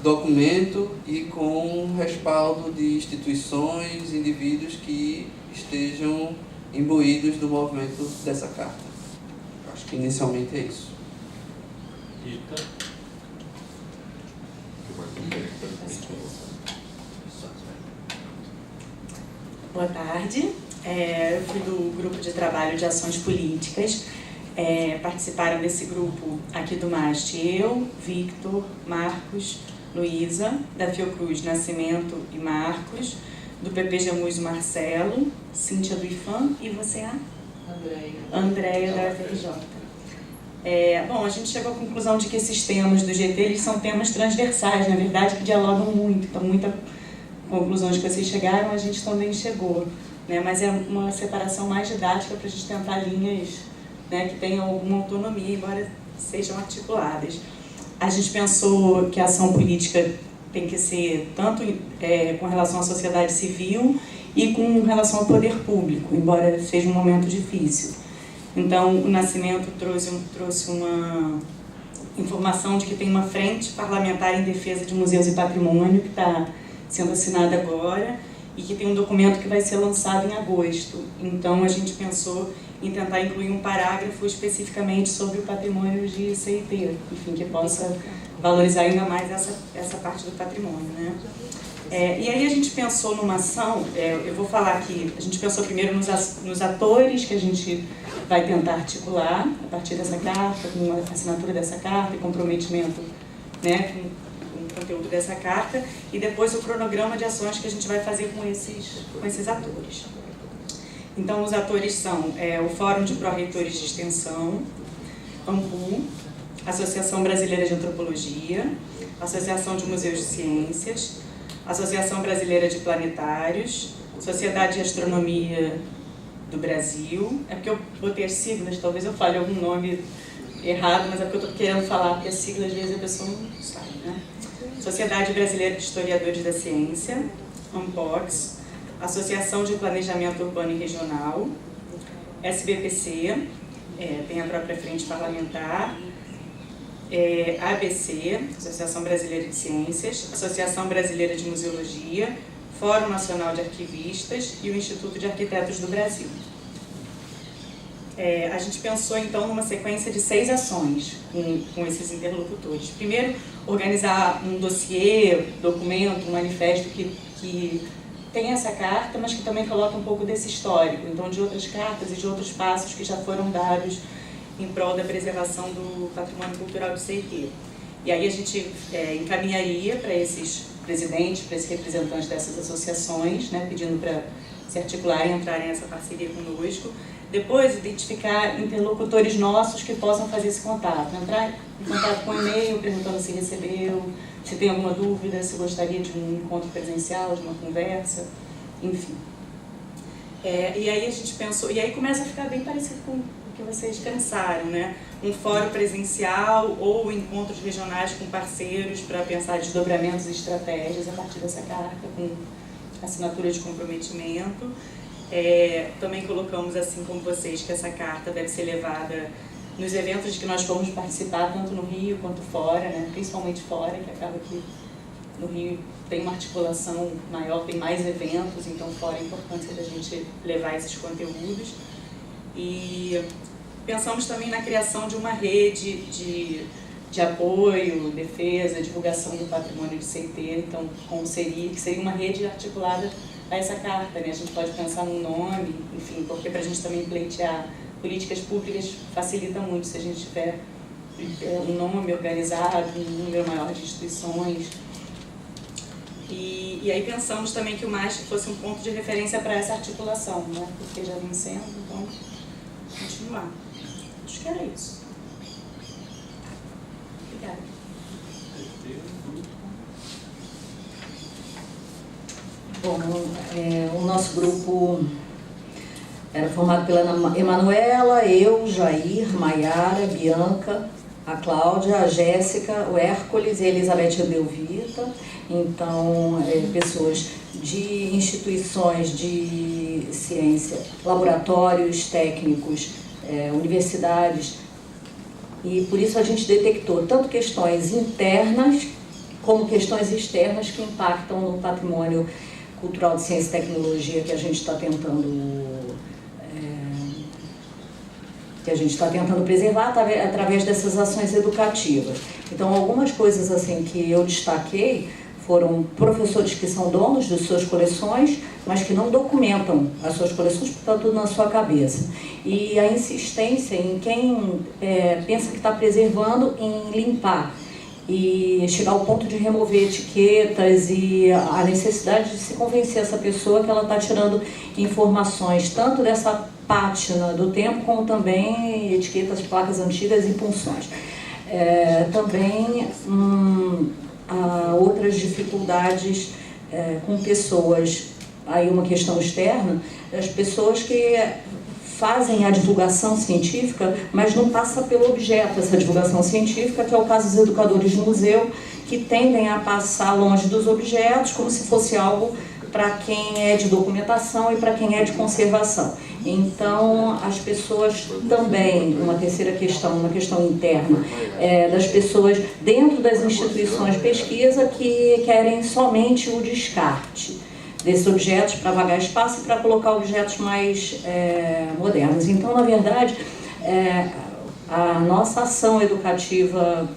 documento e com um respaldo de instituições, indivíduos que estejam imbuídos do movimento dessa carta. Acho que inicialmente é isso. Rita. Boa tarde, eu fui do grupo de trabalho de ações políticas. Participaram desse grupo aqui do MAST eu, Victor, Marcos, Luísa, da Fiocruz, Nascimento e Marcos, do PP Jamus, Marcelo, Cíntia do IFAM e você, Andréia da UFRJ. Bom, a gente chegou à conclusão de que esses temas do GT eles são temas transversais, na verdade, que dialogam muito. Então, muita conclusão de que vocês chegaram, a gente também chegou, né? Mas é uma separação mais didática para a gente tentar linhas, né, que tenham alguma autonomia, embora sejam articuladas. A gente pensou que a ação política tem que ser tanto com relação à sociedade civil e com relação ao poder público, embora seja um momento difícil. Então, o Nascimento trouxe uma informação de que tem uma frente parlamentar em defesa de museus e patrimônio, que está sendo assinada agora, e que tem um documento que vai ser lançado em agosto. Então, a gente pensou em tentar incluir um parágrafo especificamente sobre o patrimônio de CIT, enfim, que possa valorizar ainda mais essa parte do patrimônio, né? E aí a gente pensou numa ação, eu vou falar aqui, a gente pensou primeiro nos atores que a gente vai tentar articular a partir dessa carta, com a assinatura dessa carta e comprometimento, né, com o conteúdo dessa carta, e depois o cronograma de ações que a gente vai fazer com esses atores. Então, os atores são o Fórum de Pró-Reitores de Extensão, AMPU, Associação Brasileira de Antropologia, Associação de Museus de Ciências, Associação Brasileira de Planetários, Sociedade de Astronomia do Brasil. É porque eu botei as siglas, talvez eu fale algum nome errado, mas é porque eu estou querendo falar, porque as siglas às vezes a pessoa não sabe, né? Sociedade Brasileira de Historiadores da Ciência, ANPOX, Associação de Planejamento Urbano e Regional, SBPC, tem a própria frente parlamentar, ABC, Associação Brasileira de Ciências, Associação Brasileira de Museologia, Fórum Nacional de Arquivistas e o Instituto de Arquitetos do Brasil. A gente pensou, então, numa sequência de 6 ações com esses interlocutores. Primeiro, organizar um dossiê, documento, um manifesto que tem essa carta, mas que também coloca um pouco desse histórico, então de outras cartas e de outros passos que já foram dados em prol da preservação do patrimônio cultural do CIT. E aí a gente encaminharia para esses presidentes, para esses representantes dessas associações, né, pedindo para se articularem e entrarem nessa parceria conosco. Depois, identificar interlocutores nossos que possam fazer esse contato. Entrar em contato com e-mail, perguntando se recebeu, se tem alguma dúvida, se gostaria de um encontro presencial, de uma conversa, enfim. E aí a gente pensou, e aí começa a ficar bem parecido com o que vocês pensaram, né? Um fórum presencial ou encontros regionais com parceiros para pensar desdobramentos e estratégias a partir dessa carta, com assinatura de comprometimento. Também colocamos, assim como vocês, que essa carta deve ser levada nos eventos de que nós vamos participar, tanto no Rio quanto fora, né? Principalmente fora, que acaba que no Rio tem uma articulação maior, tem mais eventos, então fora a importância da gente levar esses conteúdos. E pensamos também na criação de uma rede de apoio, defesa, divulgação do patrimônio de CIT, então como seria, que seria uma rede articulada a essa carta, né? A gente pode pensar num nome, enfim, porque para a gente também pleitear políticas públicas facilita muito se a gente tiver um nome organizado, um número maior de instituições. E aí pensamos também que o MAST fosse um ponto de referência para essa articulação, né? Porque já vem sendo, então, continuar. Acho que era isso. Obrigada. Bom, o nosso grupo era formado pela Emanuela, eu, Jair, Maiara, Bianca, a Cláudia, a Jéssica, o Hércules e a Elizabeth Belvita. Então, pessoas de instituições de ciência, laboratórios técnicos, universidades, e por isso a gente detectou tanto questões internas como questões externas que impactam no patrimônio cultural de ciência e tecnologia que a gente está tentando preservar através dessas ações educativas. Então, algumas coisas assim que eu destaquei foram professores que são donos de suas coleções, mas que não documentam as suas coleções, porque está tudo na sua cabeça. E a insistência em quem pensa que está preservando, em limpar e chegar ao ponto de remover etiquetas e a necessidade de se convencer essa pessoa que ela está tirando informações tanto dessa pátina do tempo como também etiquetas, placas antigas e punções. Também há outras dificuldades com pessoas, aí uma questão externa, as pessoas que fazem a divulgação científica, mas não passa pelo objeto essa divulgação científica, que é o caso dos educadores de museu, que tendem a passar longe dos objetos, como se fosse algo para quem é de documentação e para quem é de conservação. Então, as pessoas também, uma terceira questão, uma questão interna, das pessoas dentro das instituições de pesquisa que querem somente o descarte desses objetos para vagar espaço e para colocar objetos mais modernos. Então, na verdade, a nossa ação educativa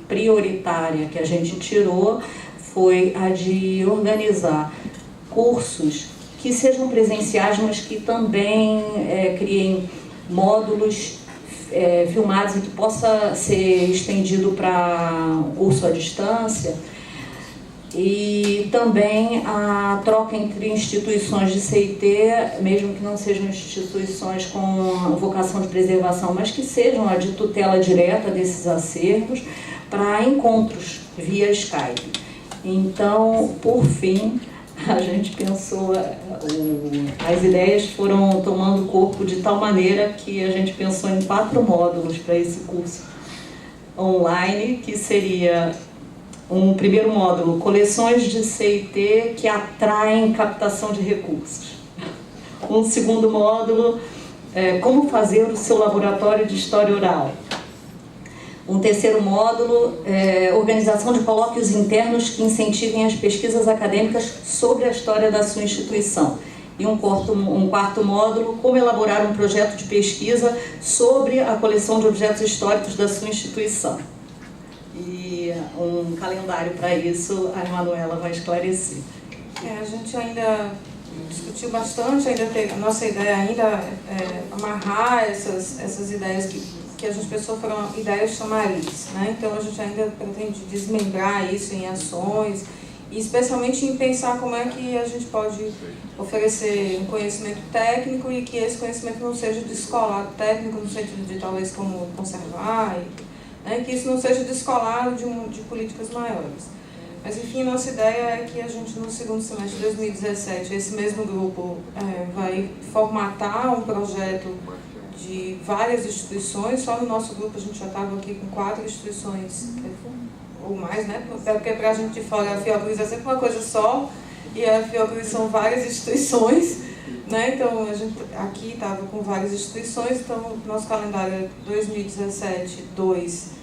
prioritária que a gente tirou foi a de organizar cursos que sejam presenciais, mas que também criem módulos filmados e que possa ser estendido para curso à distância. E também a troca entre instituições de CIT, mesmo que não sejam instituições com vocação de preservação, mas que sejam a de tutela direta desses acervos, para encontros via Skype. Então, por fim, a gente pensou, as ideias foram tomando corpo de tal maneira que a gente pensou em 4 módulos para esse curso online, que seria um primeiro módulo, coleções de CIT que atraem captação de recursos. Um segundo módulo, como fazer o seu laboratório de história oral. Um terceiro módulo, organização de colóquios internos que incentivem as pesquisas acadêmicas sobre a história da sua instituição. E um quarto módulo, como elaborar um projeto de pesquisa sobre a coleção de objetos históricos da sua instituição. E um calendário para isso a Emanuela vai esclarecer. A gente ainda discutiu bastante, a nossa ideia ainda é amarrar essas ideias que a gente pensou foram ideias chamarizes, né? Então a gente ainda pretende desmembrar isso em ações, e especialmente em pensar como é que a gente pode oferecer um conhecimento técnico e que esse conhecimento não seja descolado, técnico no sentido de talvez como conservar, né? Que isso não seja descolado de políticas maiores. Mas enfim, nossa ideia é que a gente no segundo semestre de 2017, esse mesmo grupo vai formatar um projeto de várias instituições. Só no nosso grupo a gente já estava aqui com 4 instituições, ou mais, né? Porque para a gente de fora a Fiocruz é sempre uma coisa só, e a Fiocruz são várias instituições, né? Então a gente aqui estava com várias instituições, então nosso calendário é 2017, 2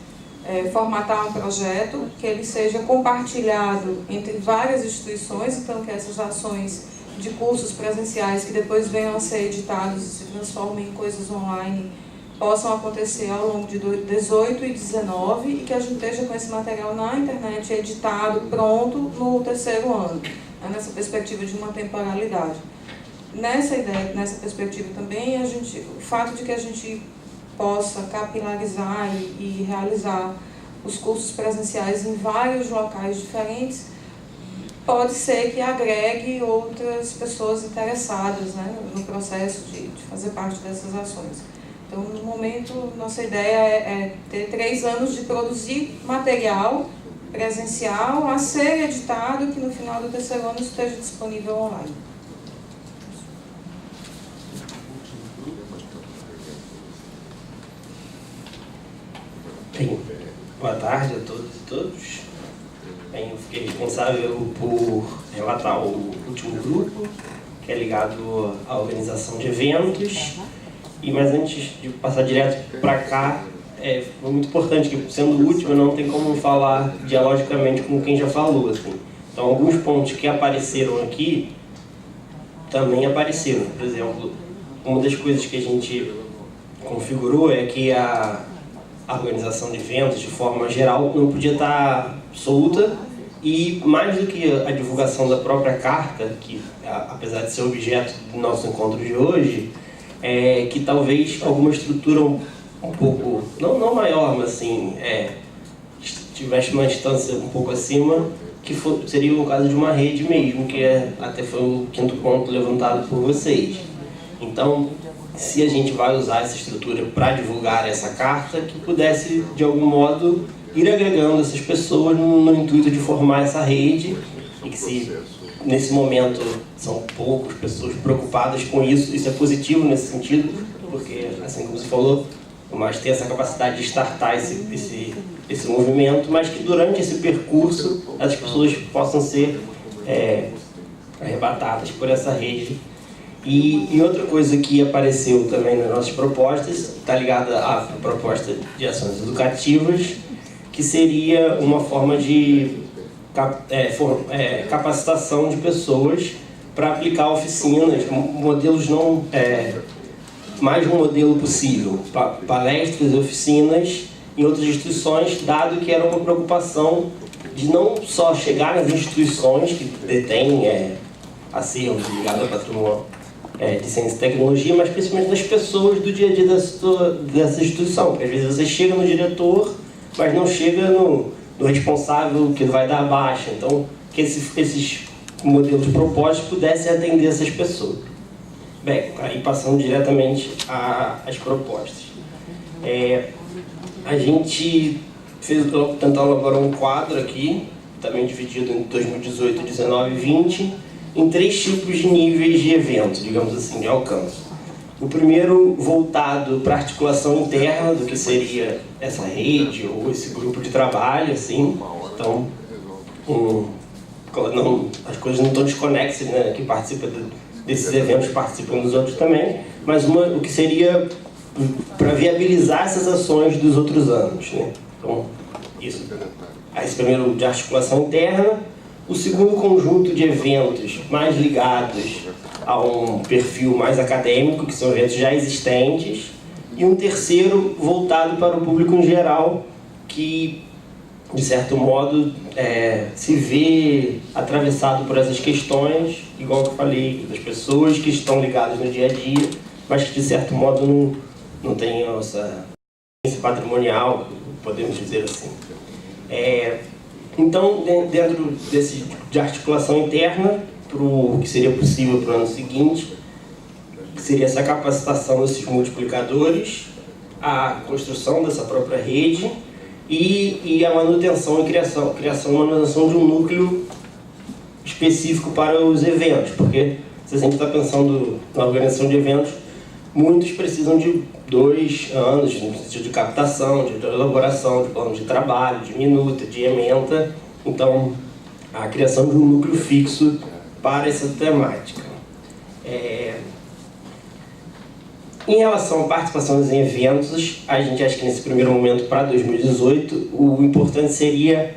formatar um projeto, que ele seja compartilhado entre várias instituições, então que essas ações de cursos presenciais que depois venham a ser editados e se transformem em coisas online possam acontecer ao longo de 18 e 19 e que a gente esteja com esse material na internet editado, pronto, no terceiro ano, né, nessa perspectiva de uma temporalidade. Nessa ideia, nessa perspectiva também, o fato de que a gente possa capilarizar e realizar os cursos presenciais em vários locais diferentes, pode ser que agregue outras pessoas interessadas, né, no processo de fazer parte dessas ações. Então, no momento, nossa ideia é ter 3 anos de produzir material presencial a ser editado, que no final do terceiro ano esteja disponível online. Bem, boa tarde a todos e todos. Bem, eu fiquei responsável por relatar o último grupo, que é ligado à organização de eventos. Mas antes de passar direto para cá, foi muito importante que, sendo o último, não tem como falar dialogicamente com quem já falou. Assim. Então, alguns pontos que apareceram aqui também apareceram. Por exemplo, uma das coisas que a gente configurou é que a organização de eventos, de forma geral, não podia estar solta e, mais do que a divulgação da própria carta, que, apesar de ser objeto do nosso encontro de hoje, que talvez alguma estrutura um pouco, não maior, mas assim, tivesse uma distância um pouco acima, que seria o caso de uma rede mesmo, que até foi o 5º ponto levantado por vocês. Então, se a gente vai usar essa estrutura para divulgar essa carta, que pudesse, de algum modo, ir agregando essas pessoas no intuito de formar essa rede, e que se nesse momento são poucas pessoas preocupadas com isso é positivo nesse sentido, porque, assim como você falou, o MAST tem essa capacidade de startar esse movimento, mas que durante esse percurso as pessoas possam ser arrebatadas por essa rede. E outra coisa que apareceu também nas nossas propostas, está ligada à proposta de ações educativas, que seria uma forma de capacitação de pessoas para aplicar oficinas, modelos mais um modelo possível, palestras e oficinas em outras instituições, dado que era uma preocupação de não só chegar nas instituições que detêm acervos ligados ao patrimônio de ciência e tecnologia, mas principalmente das pessoas do dia a dia dessa instituição, porque às vezes você chega no diretor, mas não chega no responsável que vai dar a baixa. Então, que esses modelos propostos pudessem atender essas pessoas. Bem, aí passando diretamente às propostas. A gente tentou elaborar um quadro aqui, também dividido em 2018, 19 e 20, em 3 tipos de níveis de evento, digamos assim, de alcance. O primeiro voltado para a articulação interna do que seria essa rede ou esse grupo de trabalho, assim. Então, as coisas não estão desconexas, né? Quem participa desses eventos participam dos outros também, mas o que seria para viabilizar essas ações dos outros anos, né? Então, isso. Esse primeiro de articulação interna. O segundo conjunto de eventos mais ligados a um perfil mais acadêmico, que são eventos já existentes, e um terceiro voltado para o público em geral, que, de certo modo, se vê atravessado por essas questões, igual que eu falei, das pessoas que estão ligadas no dia a dia, mas que, de certo modo, não têm essa patrimonial, podemos dizer assim. Então, dentro de articulação interna, para o que seria possível para o ano seguinte, que seria essa capacitação desses multiplicadores, a construção dessa própria rede e a manutenção e criação e manutenção de um núcleo específico para os eventos, porque se a gente está pensando na organização de eventos, muitos precisam de 2 anos no sentido de captação, de elaboração de plano de trabalho, de minuta, de ementa. Então, a criação de um núcleo fixo para essa temática. Em relação à participação em eventos, a gente acha que nesse primeiro momento, para 2018, o importante seria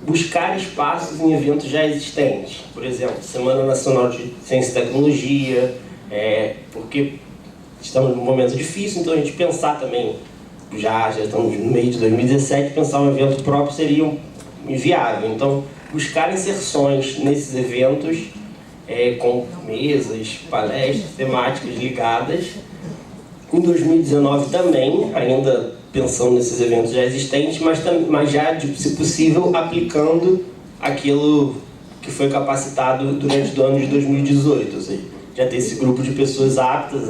buscar espaços em eventos já existentes. Por exemplo, Semana Nacional de Ciência e Tecnologia, porque estamos num momento difícil, então a gente pensar também, já estamos no meio de 2017, pensar um evento próprio seria inviável. Então, buscar inserções nesses eventos, com mesas, palestras, temáticas ligadas. Em 2019 também, ainda pensando nesses eventos já existentes, mas já, se possível, aplicando aquilo que foi capacitado durante o ano de 2018, ou seja, já ter esse grupo de pessoas aptas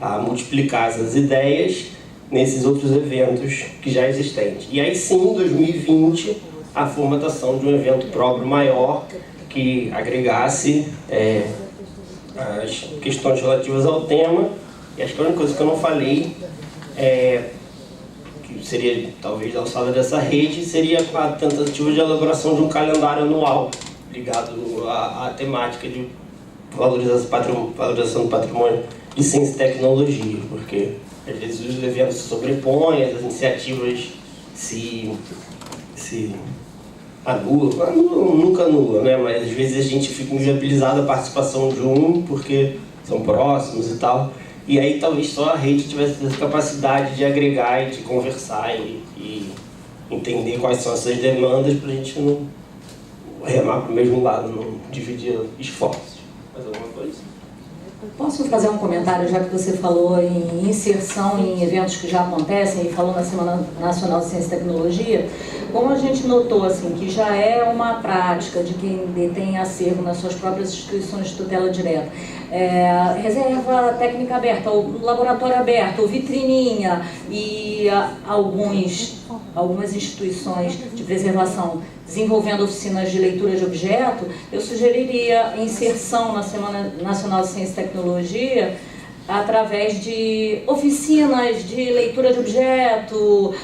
a multiplicar essas ideias nesses outros eventos que já existentes. E aí sim, em 2020, a formatação de um evento próprio maior que agregasse as questões relativas ao tema. E acho que a única coisa que eu não falei, que seria talvez da alçada dessa rede, seria a tentativa de elaboração de um calendário anual ligado à temática de valorização do patrimônio de ciência e tecnologia, porque às vezes os eventos se sobrepõem, as iniciativas se anulam, nunca anulam, né? Mas às vezes a gente fica inviabilizado a participação de porque são próximos e tal. E aí talvez só a rede tivesse essa capacidade de agregar e de conversar e entender quais são essas demandas para a gente não remar para o mesmo lado, não dividir esforços. Mais alguma coisa? Posso fazer um comentário, já que você falou em inserção em eventos que já acontecem e falou na Semana Nacional de Ciência e Tecnologia? Como a gente notou assim, que já é uma prática de quem detém acervo nas suas próprias instituições de tutela direta, reserva técnica aberta, ou laboratório aberto, ou vitrininha, e algumas instituições de preservação desenvolvendo oficinas de leitura de objeto, eu sugeriria inserção na Semana Nacional de Ciência e Tecnologia através de oficinas de leitura de objeto,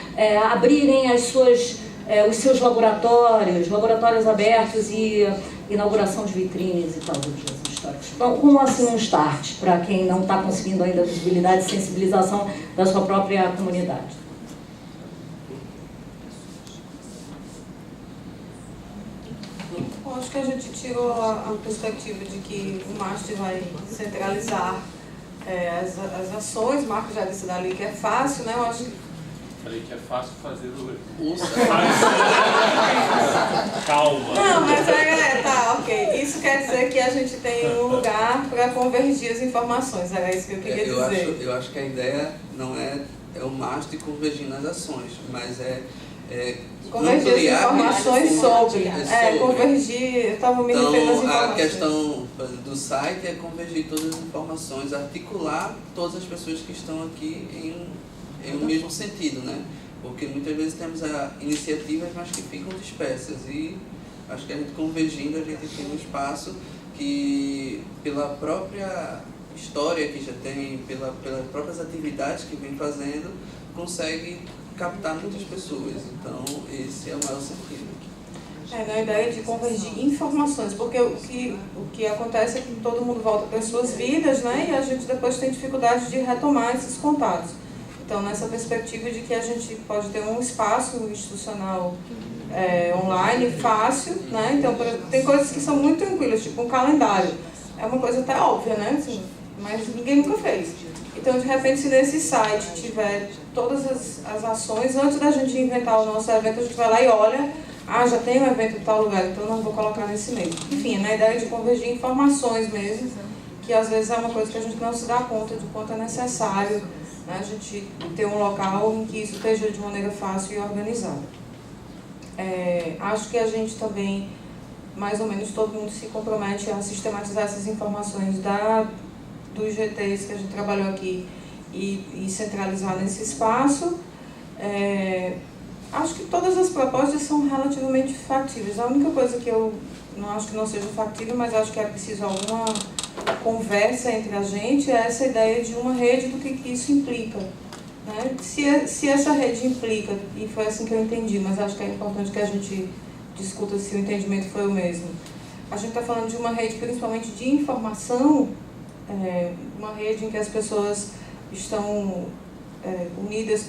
abrirem os seus laboratórios abertos e inauguração de vitrines e tal, objetos históricos. Então, como assim um start para quem não está conseguindo ainda visibilidade e sensibilização da sua própria comunidade? Acho que a gente tirou a perspectiva de que o MAST vai centralizar as ações. O Marco já disse dali que é fácil, né? Eu acho que... Falei que é fácil fazer do... Calma. Não, mas tá, ok. Isso quer dizer que a gente tem um lugar para convergir as informações. Era isso que eu queria dizer. Eu acho que a ideia não é o MAST convergir nas ações, mas convergir as informações sobre. Convergir, eu estava me referindo às informações. A questão do site é convergir todas as informações, articular todas as pessoas que estão aqui em um mesmo sentido, né? Porque muitas vezes temos iniciativas, mas que ficam dispersas, e acho que a gente convergindo, a gente tem um espaço que, pela própria história que já tem, pelas próprias atividades que vem fazendo, consegue captar muitas pessoas. Então, esse é o maior sentido. Na ideia de convergir informações, porque o que acontece é que todo mundo volta para as suas vidas, né? E a gente depois tem dificuldade de retomar esses contatos. Então, nessa perspectiva de que a gente pode ter um espaço institucional online fácil, né? Então, tem coisas que são muito tranquilas, tipo um calendário. É uma coisa até óbvia, né? Assim, mas ninguém nunca fez. Então, de repente, se nesse site tiver todas as ações, antes da gente inventar o nosso evento, a gente vai lá e olha, já tem um evento em tal lugar, então não vou colocar nesse meio. Enfim, na ideia de convergir informações mesmo, que às vezes é uma coisa que a gente não se dá conta de quanto é necessário, né, a gente ter um local em que isso esteja de maneira fácil e organizada. Acho que a gente também, mais ou menos todo mundo se compromete a sistematizar essas informações dos GTs que a gente trabalhou aqui e centralizar nesse espaço. Acho que todas as propostas são relativamente factíveis. A única coisa que eu não acho que não seja factível, mas acho que é preciso alguma conversa entre a gente, é essa ideia de uma rede do que isso implica. Né? Se essa rede implica, e foi assim que eu entendi, mas acho que é importante que a gente discuta se o entendimento foi o mesmo. A gente está falando de uma rede principalmente de informação, uma rede em que as pessoas estão unidas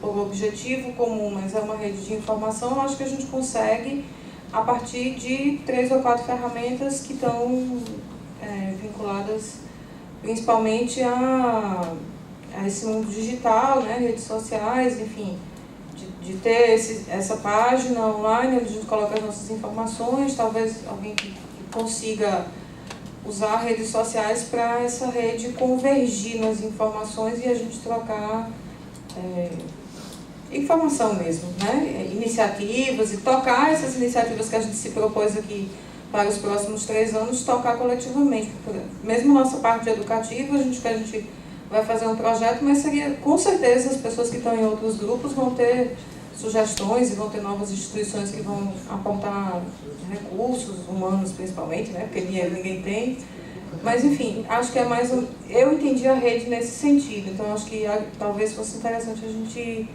por objetivo comum, mas é uma rede de informação, eu acho que a gente consegue a partir de 3 ou 4 ferramentas que estão vinculadas principalmente a esse mundo digital, né, redes sociais, enfim, de ter essa página online onde a gente coloca as nossas informações, talvez alguém que consiga usar redes sociais para essa rede convergir nas informações e a gente trocar informação mesmo, né? Iniciativas, e tocar essas iniciativas que a gente se propôs aqui para os próximos 3 anos, tocar coletivamente. Mesmo nossa parte educativa, a gente vai fazer um projeto, mas seria, com certeza, as pessoas que estão em outros grupos vão ter sugestões e vão ter novas instituições que vão aportar recursos humanos, principalmente, né? Porque dinheiro ninguém tem. Mas, enfim, acho que é mais... Eu entendi a rede nesse sentido, então acho que talvez fosse interessante a gente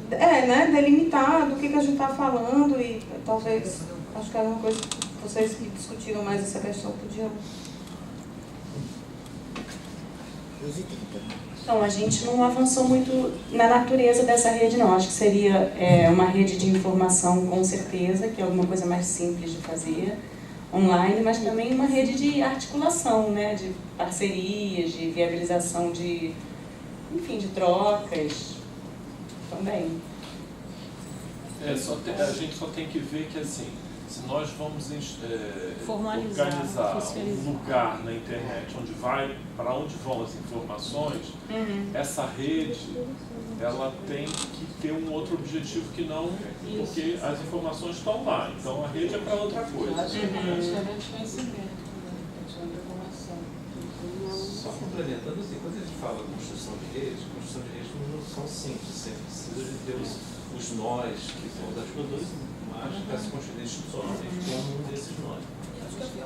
né, delimitar do que a gente está falando e talvez, acho que era uma coisa que vocês que discutiram mais essa questão podiam... Então, a gente não avançou muito na natureza dessa rede, não. Acho que seria uma rede de informação, com certeza, que é alguma coisa mais simples de fazer, online, mas também uma rede de articulação, né, de parcerias, de viabilização de, enfim, de trocas também. A gente só tem que ver que, assim, se nós vamos organizar um lugar na internet para onde vão as informações, essa rede, ela tem que ter um outro objetivo que não, porque as informações estão lá, então a rede é para outra coisa. Só complementando, assim, quando a gente fala de construção de redes não são simples, sempre precisa de ter os nós que são das pessoas, mas para se construir institucionalmente como um desses nós.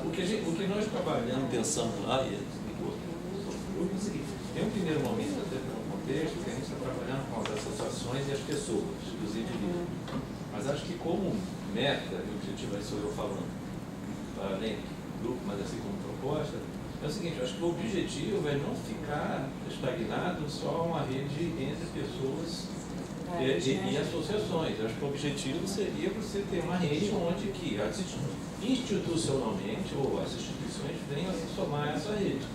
O que nós trabalhamos, pensando lá, e é o seguinte, tem um primeiro momento, até pelo contexto, que a gente está trabalhando com as associações e as pessoas, os indivíduos. Mas acho que como meta, e o objetivo aí sou eu falando, para além do grupo, mas assim como proposta, é o seguinte, eu acho que o objetivo é não ficar estagnado só uma rede entre pessoas e associações. Eu acho que o objetivo seria você ter uma rede onde que institucionalmente ou as instituições venham a se somar a essa rede.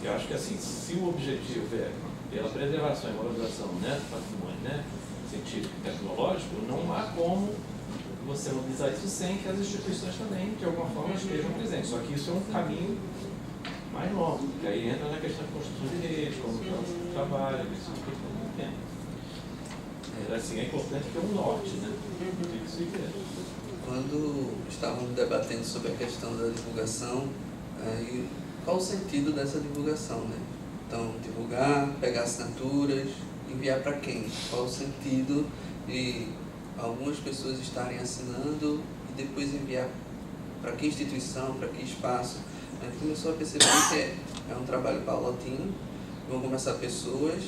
Eu acho que assim, se o objetivo é pela preservação e valorização, né, do patrimônio, né, científico e tecnológico, não há como você mobilizar isso sem que as instituições também, de alguma forma, estejam presentes. Só que isso é um caminho mais longo, que aí entra na questão de construção de rede, como o trabalho, isso que todo mundo tem. Assim, é importante ter um norte, né? Tem que se ver. Quando estávamos debatendo sobre a questão da divulgação, qual o sentido dessa divulgação, né? Então, divulgar, pegar assinaturas, enviar para quem? Qual o sentido de algumas pessoas estarem assinando e depois enviar para que instituição, para que espaço? A gente começou a perceber que é um trabalho paulatino, vão começar pessoas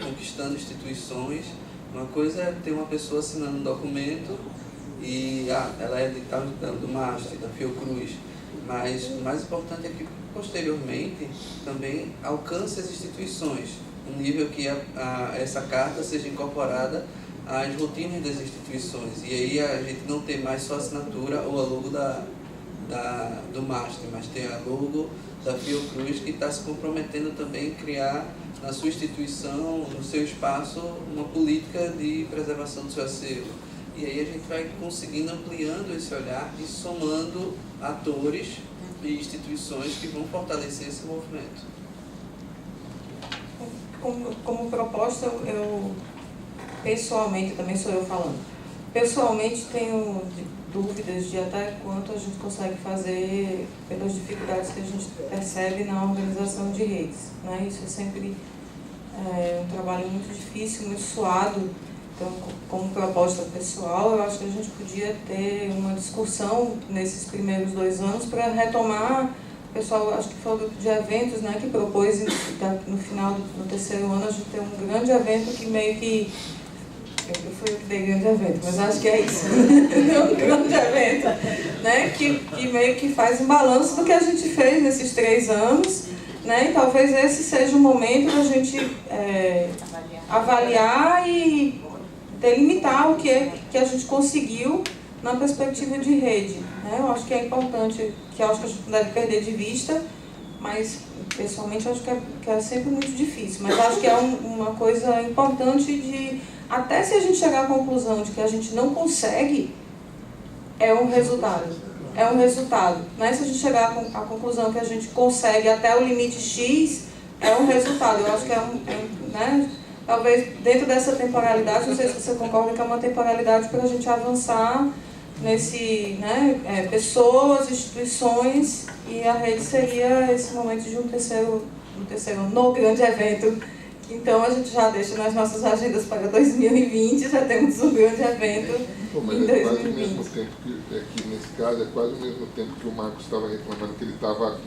conquistando instituições. Uma coisa é ter uma pessoa assinando um documento e ela é do MAST, da Fiocruz, mas o mais importante é que posteriormente também alcance as instituições, um nível que essa carta seja incorporada às rotinas das instituições, e aí a gente não ter mais só a assinatura ou a logo do MAST, mas ter a logo da Fiocruz, que está se comprometendo também em criar na sua instituição, no seu espaço, uma política de preservação do seu acervo. E aí a gente vai conseguindo ampliando esse olhar e somando atores e instituições que vão fortalecer esse movimento. Como proposta, eu pessoalmente, também sou eu falando, pessoalmente tenho dúvidas de até quanto a gente consegue fazer pelas dificuldades que a gente percebe na organização de redes, né? Isso é sempre um trabalho muito difícil, muito suado. Então, como proposta pessoal, eu acho que a gente podia ter uma discussão nesses primeiros 2 anos para retomar. O pessoal, acho que foi o grupo de eventos, né, que propôs no final do 3º ano a gente ter um grande evento que meio que... Eu fui eu que dei grande evento, mas acho que é isso. Um grande evento, né, que meio que faz um balanço do que a gente fez nesses 3 anos né? E talvez esse seja o momento da gente avaliar e delimitar o que a gente conseguiu na perspectiva de rede, né? Eu acho que é importante, que eu acho que a gente não deve perder de vista, mas pessoalmente eu acho que é sempre muito difícil, mas acho que é uma coisa importante de, até se a gente chegar à conclusão de que a gente não consegue, é um resultado, né? Se a gente chegar à conclusão que a gente consegue até o limite X, é um resultado. Eu acho que né? Talvez dentro dessa temporalidade, não sei se você concorda que é uma temporalidade para a gente avançar nesse, né, pessoas, instituições, e a rede seria esse momento de um terceiro no grande evento. Então a gente já deixa nas nossas agendas para 2020, já temos um grande evento em 2020. É quase o mesmo tempo que nesse caso, é quase o mesmo tempo que o Marcos estava reclamando que ele estava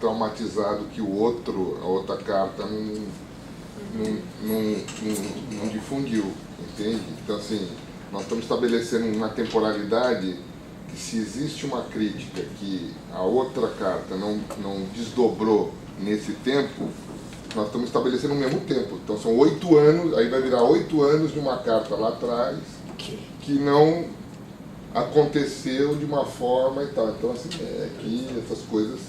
traumatizado que a outra carta não difundiu, entende? Então assim, nós estamos estabelecendo uma temporalidade que, se existe uma crítica que a outra carta não desdobrou nesse tempo, nós estamos estabelecendo o mesmo tempo. Então são 8 anos, aí vai virar 8 anos de uma carta lá atrás que não aconteceu de uma forma e tal. Então assim, aqui essas coisas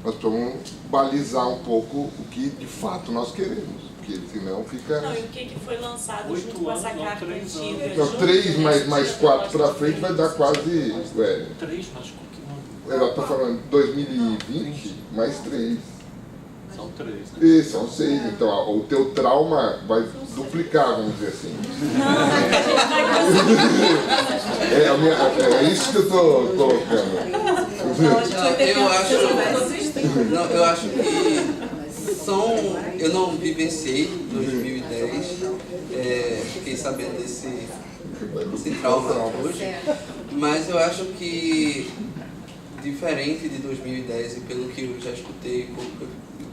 nós precisamos balizar um pouco o que de fato nós queremos. Porque senão fica... Não, e o que foi lançado junto com essa carta antiga? Não, 3 mais 4 para frente vai dar quase... 3 mais 4. Ela está falando 2020 mais 3. São 3, né? E são 6. Então, o teu trauma vai duplicar, vamos dizer assim. É isso que eu estou colocando. Eu acho que eu não vivenciei 2010, fiquei sabendo desse trauma hoje, mas eu acho que, diferente de 2010 e pelo que eu já escutei, pouco que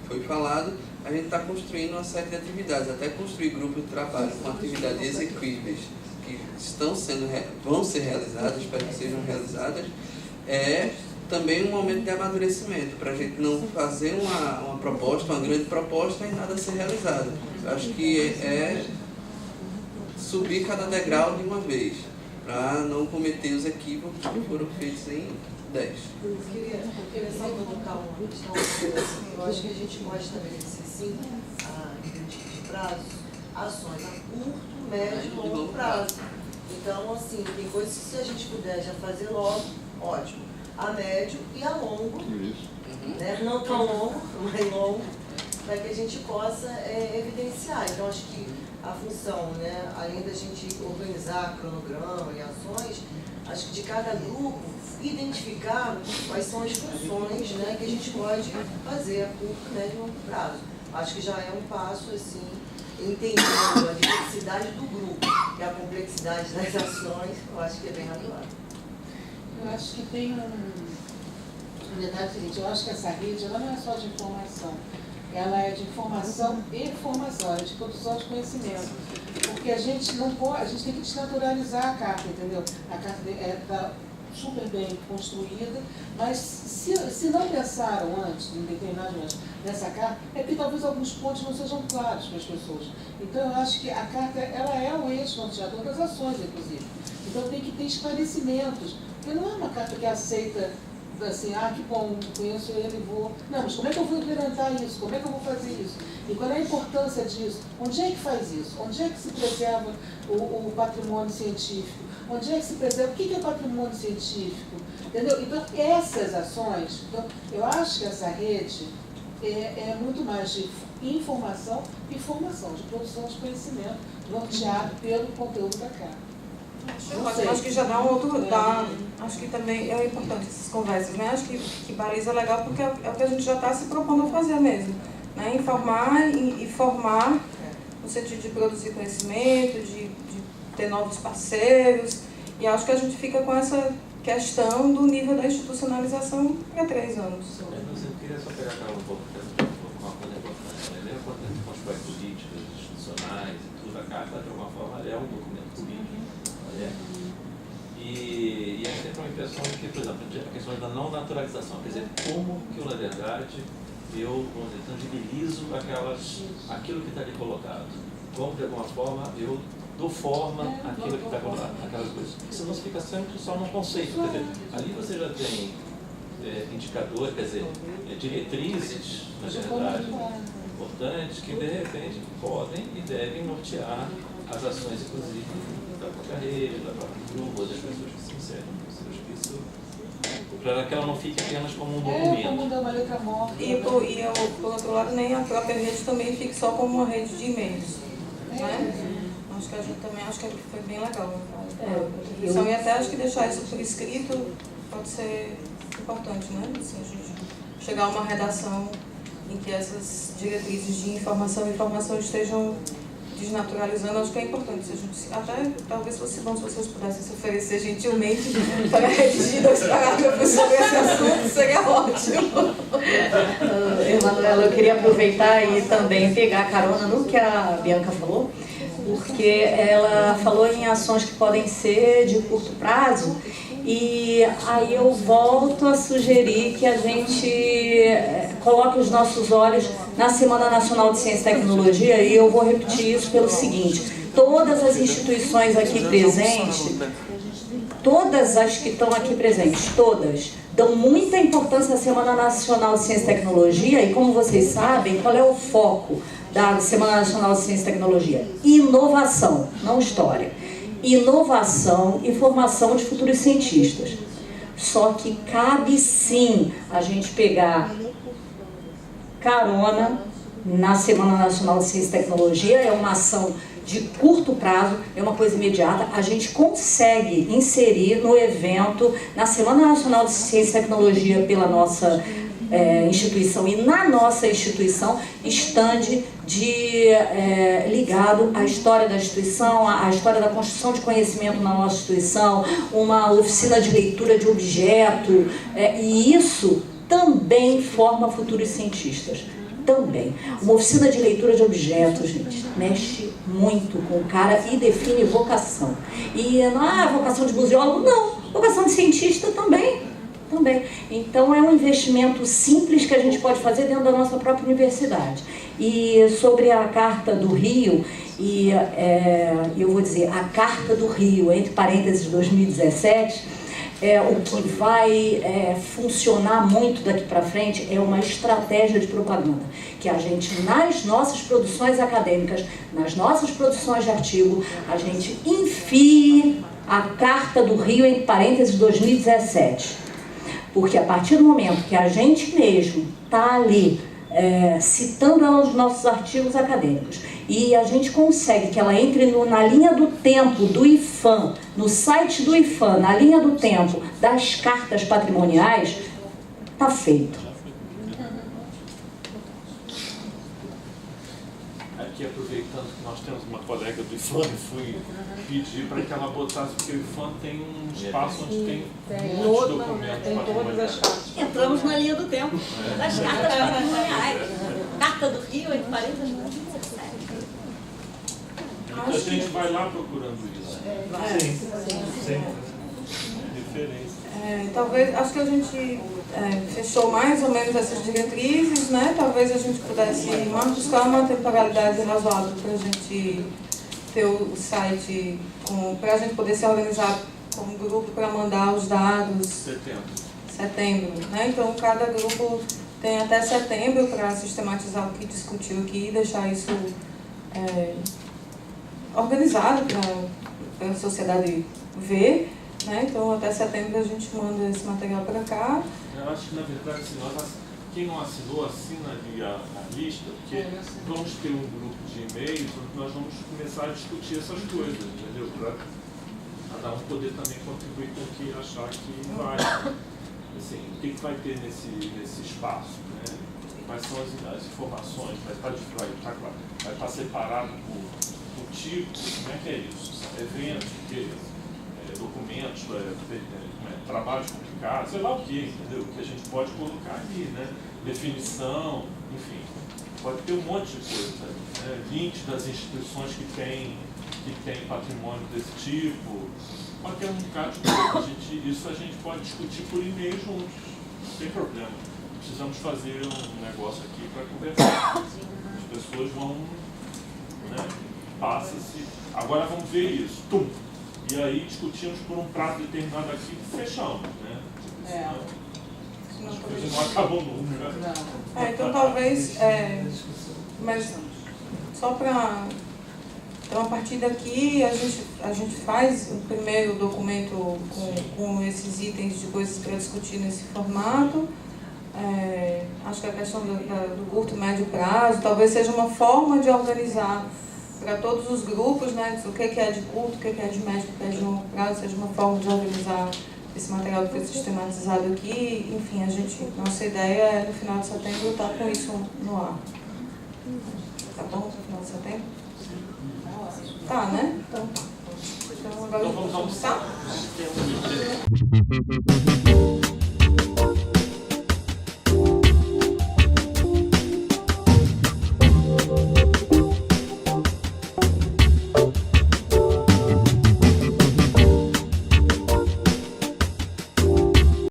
foi falado, a gente está construindo uma série de atividades, até construir grupos de trabalho com atividades execuíveis que vão ser realizadas, espero que sejam realizadas, também um momento de amadurecimento, para a gente não fazer uma proposta, uma grande proposta e nada ser realizado. Eu acho que é subir cada degrau de uma vez, para não cometer os equívocos que foram feitos em 10. Eu queria só colocar uma questão. Eu acho que a gente pode estabelecer, sim, em tipo de prazo, ações a curto, médio e longo prazo. Então, assim, tem coisas que, se a gente puder já fazer logo, ótimo. A médio e a longo, né? Não tão longo, mas longo, para que a gente possa evidenciar. Então, acho que a função, né, além da gente organizar cronograma e ações, acho que de cada grupo, identificar quais são as funções, né, que a gente pode fazer a curto, médio e longo prazo. Acho que já é um passo, assim, entendendo a diversidade do grupo e a complexidade das ações, eu acho que é bem razoável. Eu acho que tem um detalhe seguinte, eu acho que essa rede ela não é só de informação, ela é de informação e formação, é de produção de conhecimento. Porque a gente não pode, a gente tem que desnaturalizar a carta, entendeu? A carta está super bem construída, mas se não pensaram antes, em determinado momento, nessa carta, é porque talvez alguns pontos não sejam claros para as pessoas. Então eu acho que a carta ela é o eixo norteador das ações, inclusive. Então tem que ter esclarecimentos. Porque não é uma carta que aceita assim, que bom, conheço ele, vou... Não, mas como é que eu vou implementar isso? Como é que eu vou fazer isso? E qual é a importância disso? Onde é que faz isso? Onde é que se preserva o patrimônio científico? Onde é que se preserva? O que é patrimônio científico? Entendeu? Então, essas ações, eu acho que essa rede é muito mais de informação e formação, de produção de conhecimento, norteado pelo conteúdo da carta. Acho que já dá um outro... acho que também é importante essas conversas, né? Acho que baliza legal porque é o que a gente já está se propondo a fazer mesmo. Né? Informar e formar no sentido de produzir conhecimento, de ter novos parceiros. E acho que a gente fica com essa questão do nível da institucionalização para 3 anos. Eu queria só pegar um pouco uma coisa importante. Lembra quando a gente constrói políticas institucionais e tudo, a carta, de alguma forma, é um documento político. E é sempre uma impressão que, por exemplo, a questão da não naturalização, quer dizer, como que eu, na verdade, eu, vamos dizer, tangibilizo aquilo que está ali colocado. Como, de alguma forma, eu dou forma àquilo que está colocado, aquelas coisas. Senão você fica sempre só num conceito. Quer dizer, ali você já tem indicadores, quer dizer, diretrizes, na verdade, importantes, que de repente podem e devem nortear as ações, inclusive, da própria rede, da própria grupo, das pessoas que se inserem. Eu acho que isso, para que ela não fique apenas como um documento. Como dar uma letra morta. E por outro lado, nem a própria rede também fique só como uma rede de e-mails. Né? Acho que a gente também acho que foi bem legal. E até acho que deixar isso por escrito pode ser importante, né? Assim, a gente chegar a uma redação em que essas diretrizes de informação e informação estejam desnaturalizando, acho que é importante. Se a gente, até talvez fosse bom se vocês pudessem se oferecer gentilmente para redigir 2 parágrafos sobre esse assunto, seria ótimo. Emanuela, eu queria aproveitar e também pegar carona no que a Bianca falou, porque ela falou em ações que podem ser de curto prazo, e aí eu volto a sugerir que a gente coloque os nossos olhos na Semana Nacional de Ciência e Tecnologia, e eu vou repetir isso pelo seguinte: todas as instituições aqui presentes, todas as que estão aqui presentes, todas, dão muita importância à Semana Nacional de Ciência e Tecnologia, e como vocês sabem, qual é o foco da Semana Nacional de Ciência e Tecnologia? Inovação, não história. Inovação e formação de futuros cientistas. Só que cabe sim a gente pegar carona na Semana Nacional de Ciência e Tecnologia. É uma ação de curto prazo, é uma coisa imediata. A gente consegue inserir no evento, na Semana Nacional de Ciência e Tecnologia pela nossa instituição e na nossa instituição, estande ligado à história da instituição, à história da construção de conhecimento na nossa instituição, uma oficina de leitura de objeto, e isso também forma futuros cientistas. Também. Uma oficina de leitura de objetos, gente, mexe muito com o cara e define vocação. E não é vocação de museólogo, não. Vocação de cientista também. Então é um investimento simples que a gente pode fazer dentro da nossa própria universidade. E sobre a Carta do Rio, eu vou dizer, a Carta do Rio, entre parênteses 2017, o que vai funcionar muito daqui para frente é uma estratégia de propaganda, que a gente, nas nossas produções acadêmicas, nas nossas produções de artigo, a gente enfie a Carta do Rio, entre parênteses 2017. Porque a partir do momento que a gente mesmo está ali citando ela nos nossos artigos acadêmicos e a gente consegue que ela entre na linha do tempo do IFAM, no site do IFAM, na linha do tempo das cartas patrimoniais, está feito. Aqui, aproveitando que nós temos uma colega do IFAM, fui pedir para que ela botasse, porque o IFAM tem um espaço onde tem muitos documentos patrimoniais. Entramos na linha do tempo das cartas patrimoniais. Carta do Rio, entre parênteses, 2017. Muita gente vai lá procurando isso. Sim. Referência. Talvez, acho que a gente fechou mais ou menos essas diretrizes, né? Talvez a gente pudesse buscar uma temporalidade razoável para a gente ter o site, para a gente poder se organizar como grupo para mandar os dados. Setembro, né? Então cada grupo tem até setembro para sistematizar o que discutiu aqui e deixar isso organizado para a sociedade ver. Né? Então, até setembro a gente manda esse material para cá. Eu acho que, na verdade, quem não assinou, assina ali a lista, porque vamos ter um grupo de e-mails onde nós vamos começar a discutir essas coisas, entendeu? Para cada um poder também contribuir com o que achar que vai. Assim, o que vai ter nesse espaço? Né? Quais são as informações? Vai estar separado por tipo? Como é que é isso? Eventos, o que é isso? Documentos, trabalhos complicados, sei lá o que, entendeu? Que a gente pode colocar ali, né? Definição, enfim, pode ter um monte de coisa, né? Links das instituições que tem patrimônio desse tipo, pode ter um bocado de coisa. Isso a gente pode discutir por e-mail juntos, não tem problema. precisamos fazer um negócio aqui para conversar. As pessoas vão, né, passa-se, agora vamos ver isso, tum. E aí discutimos por um prazo determinado aqui e fechamos, né? As coisas não acabam nunca. Então talvez, mas só para... Então, a partir daqui, a gente faz o primeiro documento com esses itens de coisas para discutir nesse formato. Acho que a questão do curto e médio prazo talvez seja uma forma de organizar para todos os grupos, né, o que é de curto, o que é de médio, o que é de longo prazo, seja uma forma de organizar esse material que foi sistematizado aqui. Enfim, nossa ideia é, no final de setembro, estar com isso no ar. Tá bom? No final de setembro? Tá, né? Então agora vamos almoçar?